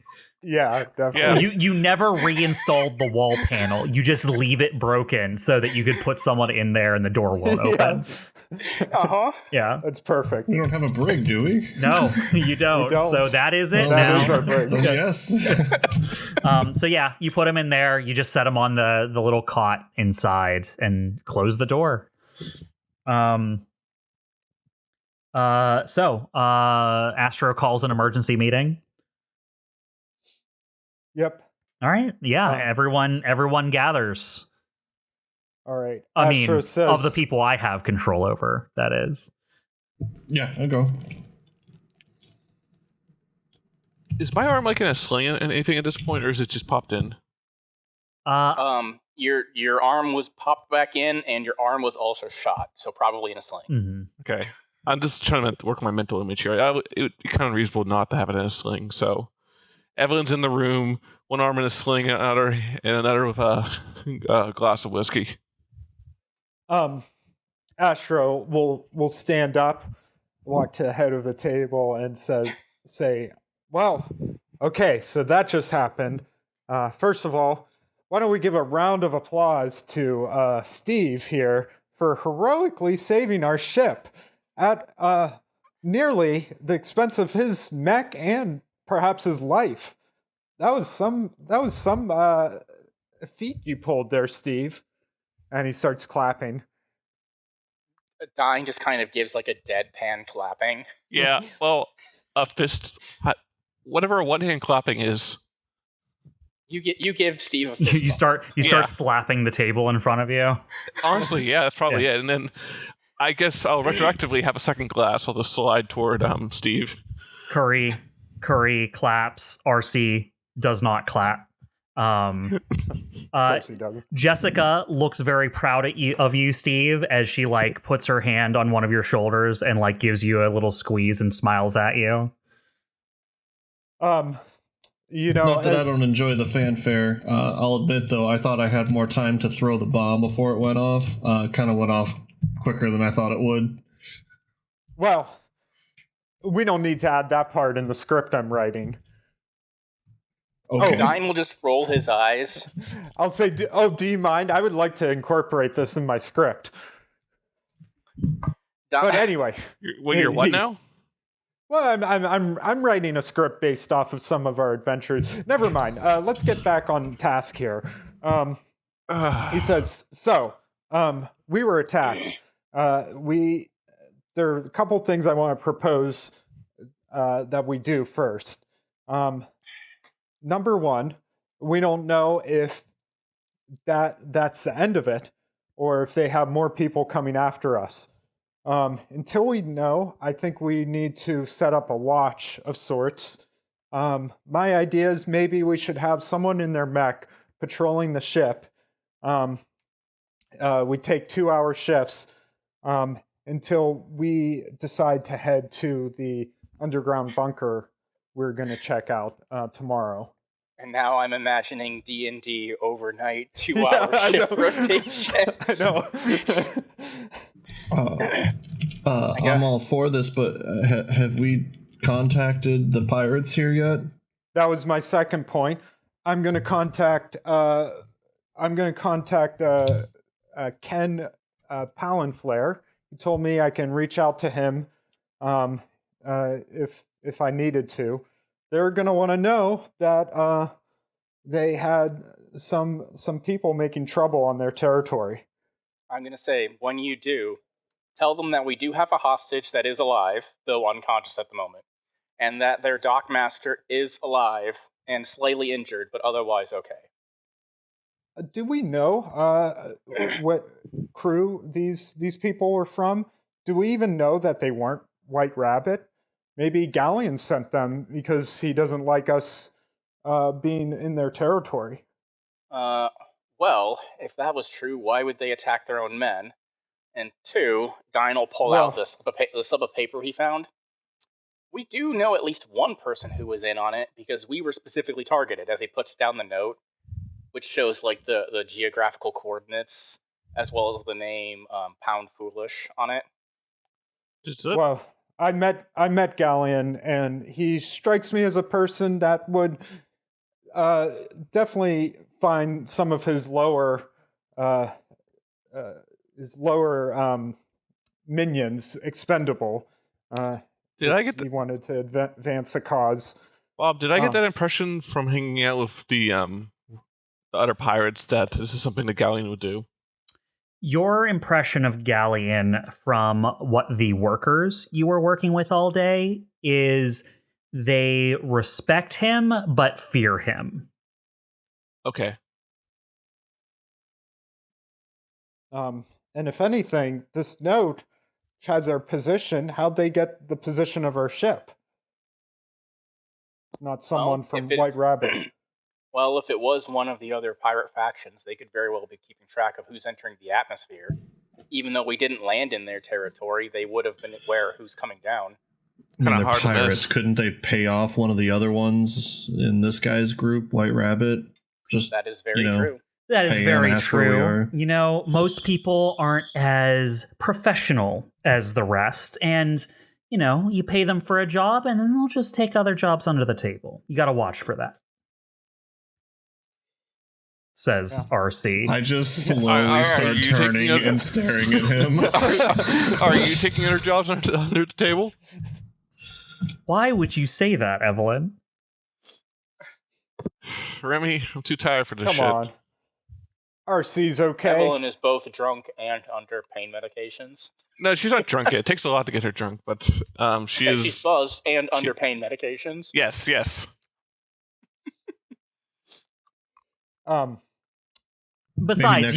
Yeah, definitely. Yeah. You never reinstalled the wall panel. You just leave it broken so that you could put someone in there and the door won't open. Yeah. That's perfect. We don't have a brig, do we? No, you don't. So that is it now. That is our brig. Yes. So yeah, you put him in there. You just set him on the little cot inside and close the door. Astro calls an emergency meeting. Yep. All right. Yeah. Everyone gathers. All right. I Astro mean, says, of the people I have control over, that is. Yeah, I'll go. Is my arm in a sling and anything at this point, or is it just popped in? Your arm was popped back in, and your arm was also shot, so probably in a sling. Mm-hmm. Okay. I'm just trying to work on my mental image here. It would be kind of reasonable not to have it in a sling. So, Eveline's in the room, one arm in a sling, and another with a glass of whiskey. Astro will stand up, walk to the head of the table, and say, well, okay, so that just happened. First of all, why don't we give a round of applause to Steve here for heroically saving our ship at nearly the expense of his mech and perhaps his life. That was some feat you pulled there, Steve. And he starts clapping. Dyne just kind of gives a deadpan clapping. Yeah, well, a fist, whatever a one-hand clapping is. You give Steve a fist. You start slapping the table in front of you. Honestly, yeah, that's probably it. And then I guess I'll retroactively have a second glass. I'll just slide toward Steve. Curry claps. RC does not clap. Of course he doesn't. Jessica looks very proud of you, Steve, as she puts her hand on one of your shoulders and gives you a little squeeze and smiles at you. Not that I don't enjoy the fanfare. I'll admit, though, I thought I had more time to throw the bomb before it went off. Kind of went off quicker than I thought it would. Well, we don't need to add that part in the script I'm writing. Okay. Dyne will just roll his eyes. I'll say, do you mind? I would like to incorporate this in my script. But anyway, You're what now? Well, I'm writing a script based off of some of our adventures. Never mind. Let's get back on task here. He says, we were attacked. There are a couple things I want to propose that we do first. Number one, we don't know if that's the end of it, or if they have more people coming after us. Until we know, I think we need to set up a watch of sorts. My idea is maybe we should have someone in their mech patrolling the ship. We take 2-hour shifts until we decide to head to the underground bunker we're going to check out tomorrow. And now I'm imagining D&D overnight 2-hour shift rotation. I know. I'm all for this, but have we contacted the pirates here yet? That was my second point. I'm going to contact Ken Palanflare. He told me I can reach out to him if I needed to. They're going to want to know that they had some people making trouble on their territory. I'm going to say, when you do, tell them that we do have a hostage that is alive, though unconscious at the moment, and that their dockmaster is alive and slightly injured, but otherwise okay. Do we know what crew these people were from? Do we even know that they weren't White Rabbit? Maybe Galleon sent them because he doesn't like us being in their territory. Well, if that was true, why would they attack their own men? And two, Dyne will pull out the slip of paper he found. We do know at least one person who was in on it because we were specifically targeted, as he puts down the note, which shows like the geographical coordinates as well as the name Pound Foolish on it. Well, I met Galleon, and he strikes me as a person that would definitely find some of his lower minions expendable. Did I get he wanted to advance a cause? Bob, did I get that impression from hanging out with the other pirates that this is something that Galleon would do? Your impression of Galleon from what the workers you were working with all day is they respect him but fear him. Okay. And if anything, this note has our position. How'd they get the position of our ship? Not someone from White Rabbit. Well, if it was one of the other pirate factions, they could very well be keeping track of who's entering the atmosphere. Even though we didn't land in their territory, they would have been aware of who's coming down. When they're pirates, couldn't they pay off one of the other ones in this guy's group, White Rabbit? That is very true. That is very true. You know, most people aren't as professional as the rest, and you know, you pay them for a job, and then they'll just take other jobs under the table. You got to watch for that. Says RC. I just slowly start turning and staring at him. Are you taking other jobs under the table? Why would you say that, Evelene? Remy, I'm too tired for this shit. Come on. RC's okay. Evelene is both drunk and under pain medications. No, she's not drunk yet. It takes a lot to get her drunk, but she is... She's buzzed and under pain medications. Yes. Besides,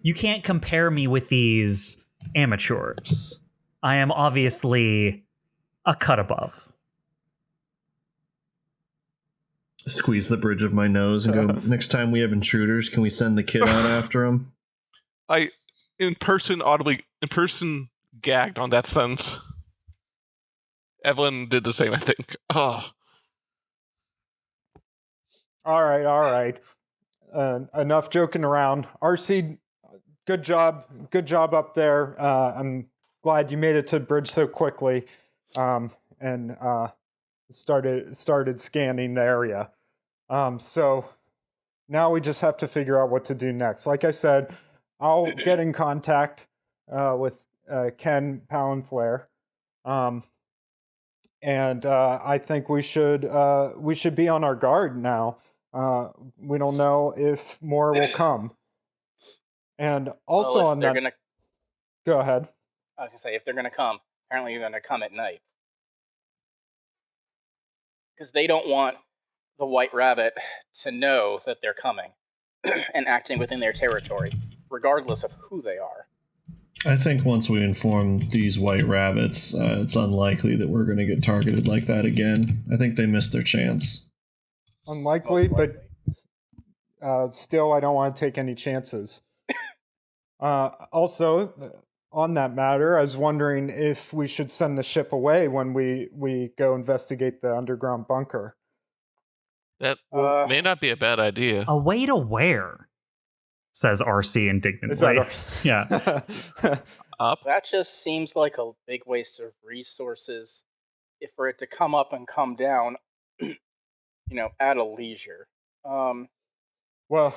you can't compare me with these amateurs. I am obviously a cut above. Squeeze the bridge of my nose and go, next time we have intruders, can we send the kid out after him? I, in person, gagged on that sentence. Evelene did the same, I think. Oh. All right. Enough joking around. RC, good job up there. I'm glad you made it to the bridge so quickly, and started scanning the area. So now we just have to figure out what to do next. Like I said, I'll get in contact with Ken, Pal, and Flair. And I think we should be on our guard now. We don't know if more will come. And also well, on that, go ahead. I was gonna say, if they're gonna come, apparently they're gonna come at night, because they don't want the White Rabbit to know that they're coming and acting within their territory, regardless of who they are. I think once we inform these white rabbits, it's unlikely that we're going to get targeted like that again. I think they missed their chance. Unlikely, but still, I don't want to take any chances. Also, on that matter, I was wondering if we should send the ship away when we go investigate the underground bunker. That may not be a bad idea. Away to where? Says RC indignantly. Yeah. Up. That just seems like a big waste of resources if for it to come up and come down, at a leisure. Well,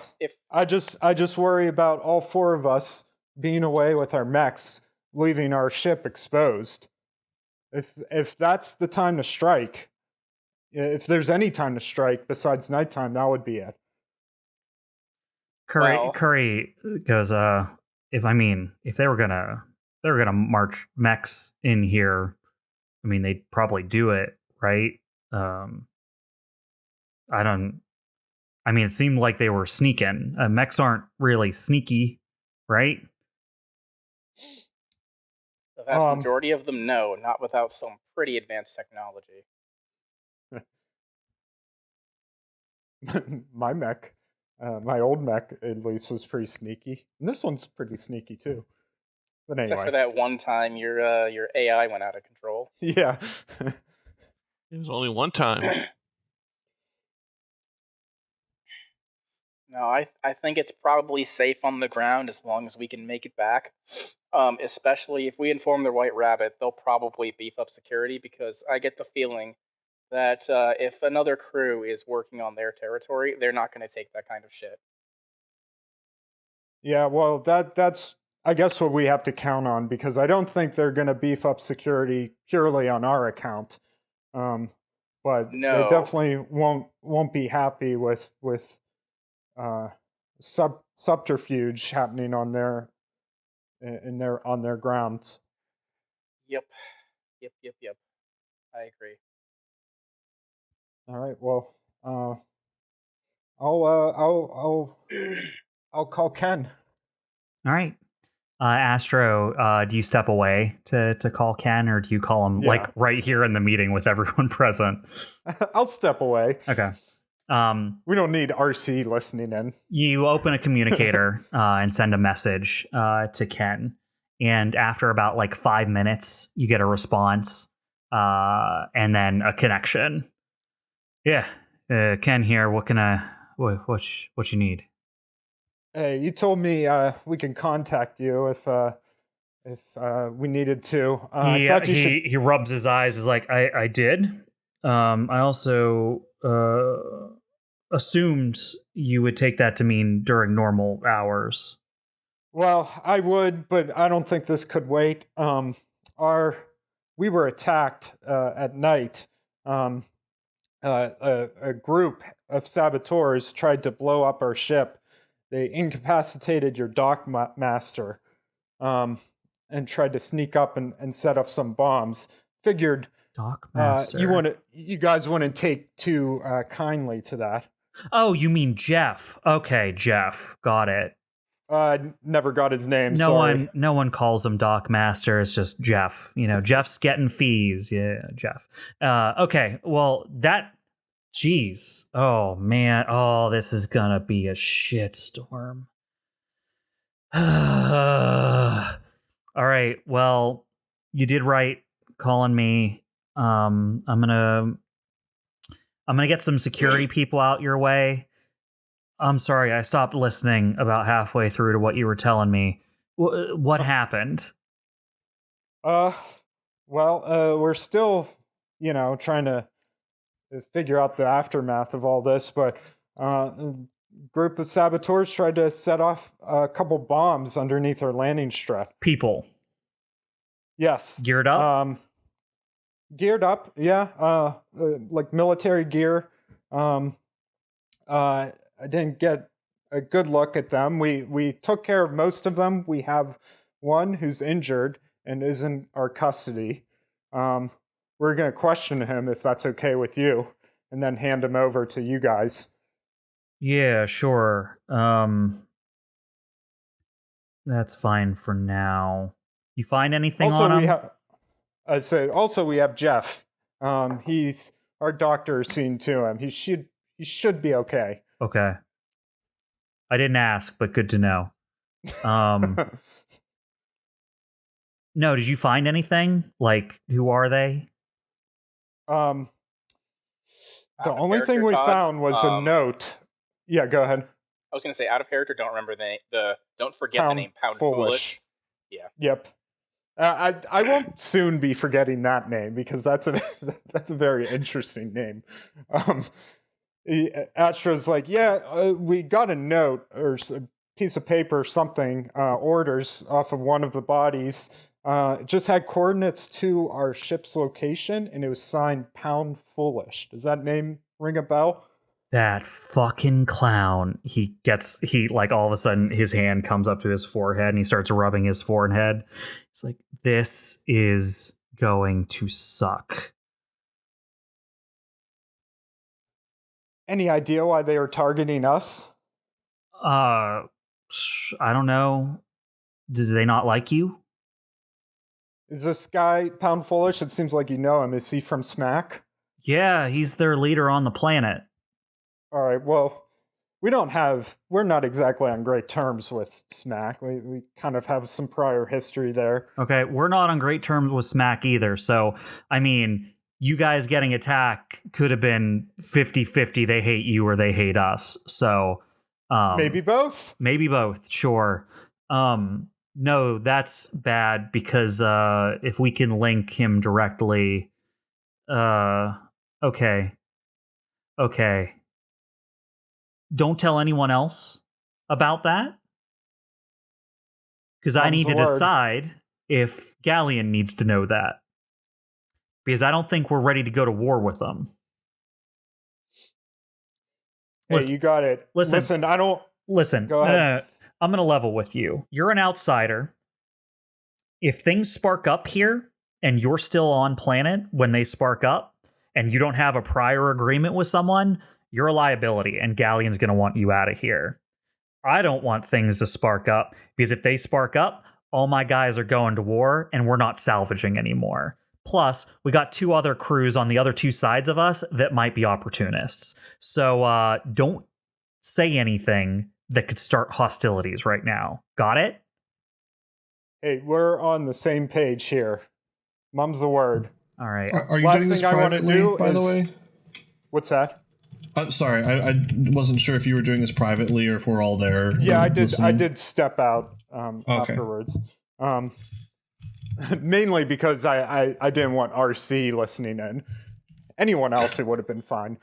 I just worry about all four of us being away with our mechs, leaving our ship exposed. If that's the time to strike, if there's any time to strike besides nighttime, that would be it. Curry goes, if they were gonna march mechs in here, they'd probably do it, right? It seemed like they were sneaking. Mechs aren't really sneaky, right? The vast majority of them, no, not without some pretty advanced technology. My mech, my old mech at least, was pretty sneaky. And this one's pretty sneaky too. But anyway. Except for that one time your AI went out of control. Yeah. It was only one time. No, I think it's probably safe on the ground as long as we can make it back. Especially if we inform the White Rabbit, they'll probably beef up security, because I get the feeling that if another crew is working on their territory, they're not going to take that kind of shit. Yeah, well, that's I guess what we have to count on, because I don't think they're going to beef up security purely on our account. But no. They definitely won't be happy with subterfuge happening on their grounds. Yep. I agree. All right. Well, I'll call Ken. All right. Astro, do you step away to call Ken, or do you call him like right here in the meeting with everyone present? I'll step away. Okay. We don't need RC listening in. You open a communicator and send a message to Ken, and after about 5 minutes, you get a response and then a connection. Yeah, Ken here. What you need? Hey, you told me we can contact you if we needed to. He rubs his eyes. Is like, I did. I also assumed you would take that to mean during normal hours. Well, I would, but I don't think this could wait. We were attacked at night. A group of saboteurs tried to blow up our ship. They incapacitated your dock master, and tried to sneak up and set off some bombs. Figured dock master. You guys wouldn't take too kindly to that. Oh, you mean Jeff? Okay, Jeff, got it. Never got his name. No one calls him Dock Master. It's just Jeff. Jeff's getting fees. Yeah, Jeff. Okay. Well, jeez. Oh man. Oh, this is gonna be a shitstorm. All right. Well, you did right calling me. I'm gonna get some security people out your way. I'm sorry, I stopped listening about halfway through to what you were telling me. What happened? Well, we're still, trying to figure out the aftermath of all this, but a group of saboteurs tried to set off a couple bombs underneath our landing strip. People. Yes. Geared up? Geared up, yeah. Like military gear. I didn't get a good look at them. We took care of most of them. We have one who's injured and is in our custody. We're going to question him if that's okay with you, and then hand him over to you guys. Yeah, sure. That's fine for now. You find anything on him? Also, we have Jeff. He's our doctor seen to him. He should be okay. Okay. I didn't ask, but good to know. No, did you find anything? Like, who are they? The only thing we found was a note. Yeah, go ahead. I was going to say, out of character, don't remember don't forget the name Pound Foolish. Yeah. Yep. I won't soon be forgetting that name because that's a very interesting name. Astro's like, we got a note or a piece of paper or something, orders off of one of the bodies. It just had coordinates to our ship's location, and it was signed Pound Foolish. Does that name ring a bell? That fucking clown. He like all of a sudden his hand comes up to his forehead and he starts rubbing his forehead. It's like, this is going to suck. Any idea why they were targeting us? I don't know. Did they not like you? Is this guy Pound Foolish? It seems like you know him. Is he from Smack? Yeah, he's their leader on the planet. All right, well, we're not exactly on great terms with Smack. We kind of have some prior history there. Okay, we're not on great terms with Smack either. So, I mean, you guys getting attacked could have been 50-50. They hate you or they hate us. So, maybe both? Maybe both, sure. No, that's bad because if we can link him directly, okay. Don't tell anyone else about that. Because I need to decide if Galleon needs to know that. Because I don't think we're ready to go to war with them. Hey, you got it. Listen, I don't... Listen, go ahead. I'm going to level with you. You're an outsider. If things spark up here, and you're still on planet when they spark up, and you don't have a prior agreement with someone, you're a liability, and Galleon's going to want you out of here. I don't want things to spark up, because if they spark up, all my guys are going to war, and we're not salvaging anymore. Plus, we got 2 other crews on the other 2 sides of us that might be opportunists. So don't say anything that could start hostilities right now. Got it? Hey, we're on the same page here. Mum's the word. All right. Are you doing this privately, by the way? What's that? Sorry, I wasn't sure if you were doing this privately or if we're all there. Yeah, I did. Listening. I did step out afterwards. Mainly because I didn't want RC listening in. Anyone else, it would have been fine.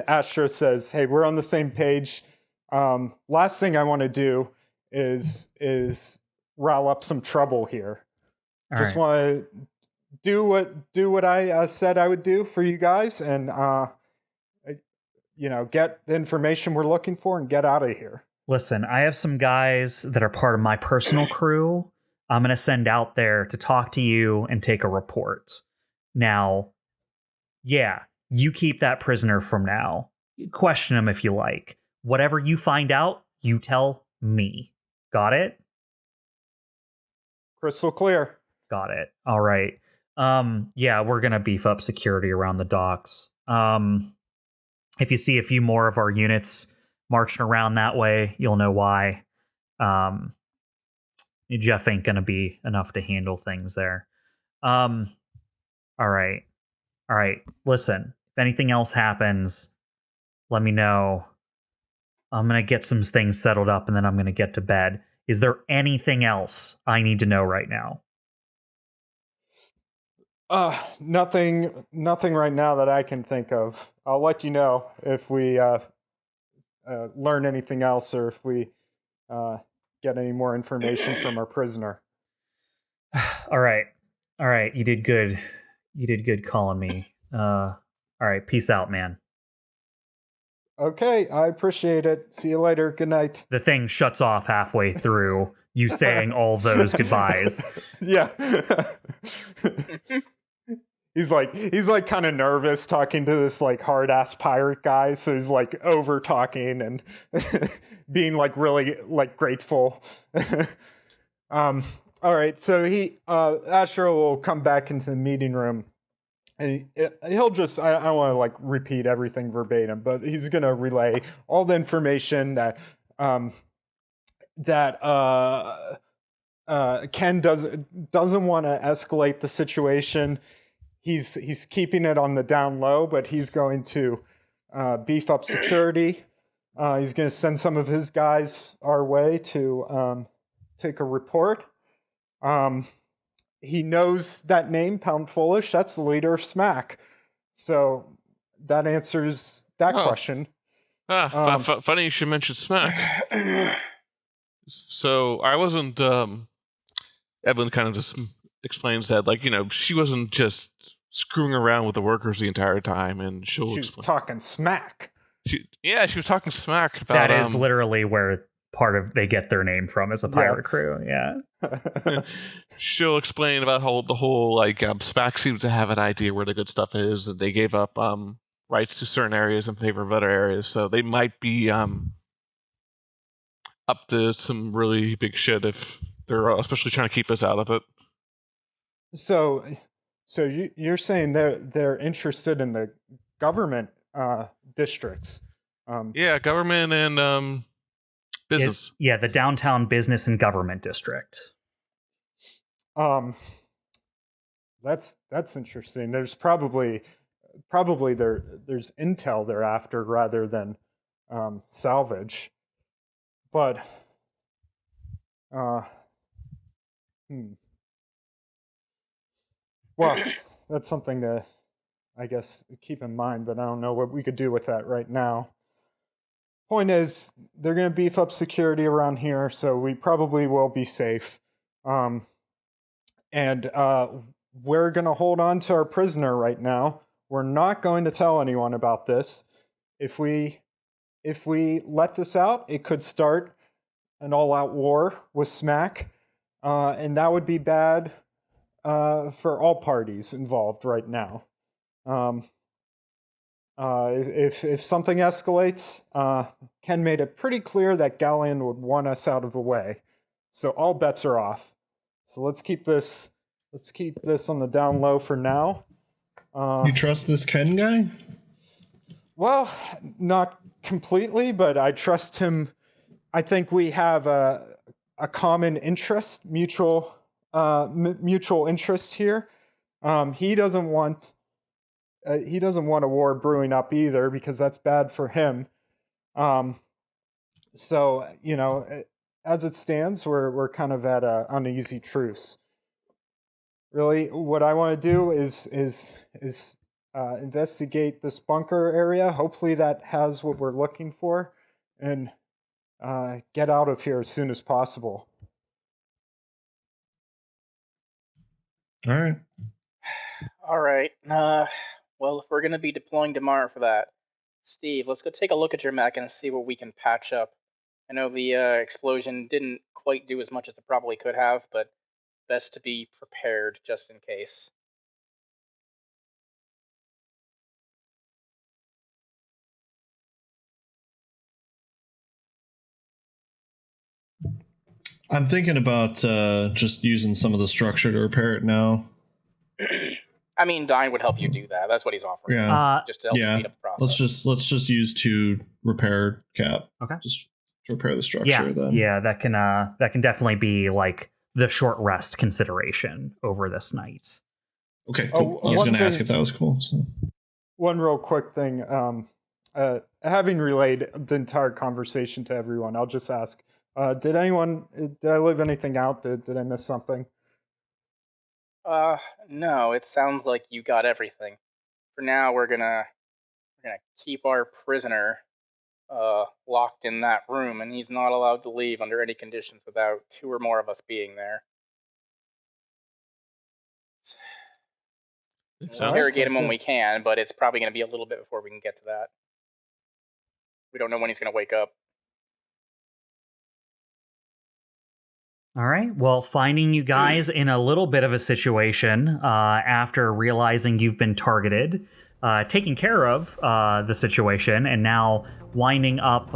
Astro says, "Hey, we're on the same page. Last thing I want to do is rile up some trouble here. Just want to do what I said I would do for you guys, and get the information we're looking for and get out of here." Listen, I have some guys that are part of my personal crew I'm going to send out there to talk to you and take a report. Now, yeah, you keep that prisoner from now. Question him if you like. Whatever you find out, you tell me. Got it? Crystal clear. Got it. All right. Yeah, we're going to beef up security around the docks. If you see a few more of our units marching around that way, you'll know why. Jeff ain't going to be enough to handle things there. All right. Listen, if anything else happens, let me know. I'm going to get some things settled up and then I'm going to get to bed. Is there anything else I need to know right now? Nothing right now that I can think of. I'll let you know if we learn anything else or if we get any more information from our prisoner. All right. You did good. You did good calling me. All right. Peace out, man. Okay, I appreciate it. See you later. Good night. The thing shuts off halfway through you saying all those goodbyes. Yeah. He's like kind of nervous talking to this like hard ass pirate guy, so he's like over talking and being like really like grateful. All right, so Astro will come back into the meeting room, and he'll just I don't want to like repeat everything verbatim, but he's gonna relay all the information that Ken doesn't want to escalate the situation. He's keeping it on the down low, but he's going to beef up security. He's going to send some of his guys our way to take a report. He knows that name, Pound Foolish. That's the leader of Smack. So that answers that question. Funny you should mention Smack. So I wasn't. Evelene kind of just explains that, like, she wasn't just screwing around with the workers the entire time, and she was talking smack. She was talking smack about that is literally where they get their name from, as a pirate crew. Yeah. She'll explain about how the whole like Smack seems to have an idea where the good stuff is, and they gave up rights to certain areas in favor of other areas, so they might be up to some really big shit if they're especially trying to keep us out of it. So you're saying they're interested in the government districts? Yeah, government and business. The downtown business and government district. That's interesting. There's probably there's intel they're after rather than salvage, but Well, that's something to, I guess, keep in mind, but I don't know what we could do with that right now. Point is, they're going to beef up security around here, so we probably will be safe. And we're going to hold on to our prisoner right now. We're not going to tell anyone about this. If we let this out, it could start an all-out war with Smack, and that would be bad for all parties involved right now. If something escalates, Ken made it pretty clear that Galleon would want us out of the way. So all bets are off. So let's keep this on the down low for now. You trust this Ken guy? Well, not completely, but I trust him. I think we have a common interest, mutual interest here. He doesn't want a war brewing up either, because that's bad for him. So as it stands, we're kind of at an uneasy truce. Really, what I want to do is investigate this bunker area. Hopefully, that has what we're looking for, and get out of here as soon as possible. All right. Well, if we're going to be deploying Demaree for that, Steve, let's go take a look at your mech and see what we can patch up. I know the explosion didn't quite do as much as it probably could have, but best to be prepared just in case. I'm thinking about just using some of the structure to repair it now. I mean, Dyne would help you do that. That's what he's offering. Yeah. Just to help speed up the process. Let's just use 2 repair cap. Okay. Just to repair the structure. Then. Yeah, that can definitely be like the short rest consideration over this night. Okay, cool. I was going to ask if that was cool. So. One real quick thing. Having relayed the entire conversation to everyone, I'll just ask: did I leave anything out? Did I miss something? No, it sounds like you got everything. For now, we're gonna keep our prisoner locked in that room, and he's not allowed to leave under any conditions without 2 or more of us being there. It We'll sounds- interrogate him when good. we can, but it's probably going to be a little bit before we can get to that. We don't know when he's going to wake up. All right. Well, finding you guys in a little bit of a situation after realizing you've been targeted, taking care of the situation, and now winding up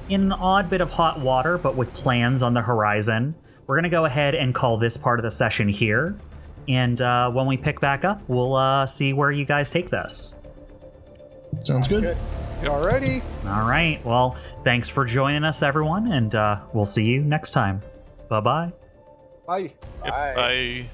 in an odd bit of hot water, but with plans on the horizon. We're going to go ahead and call this part of the session here. And when we pick back up, we'll see where you guys take this. Sounds good. Alrighty. All right. Well, thanks for joining us, everyone, and we'll see you next time. Bye-bye. Bye. Yep, Bye. bye.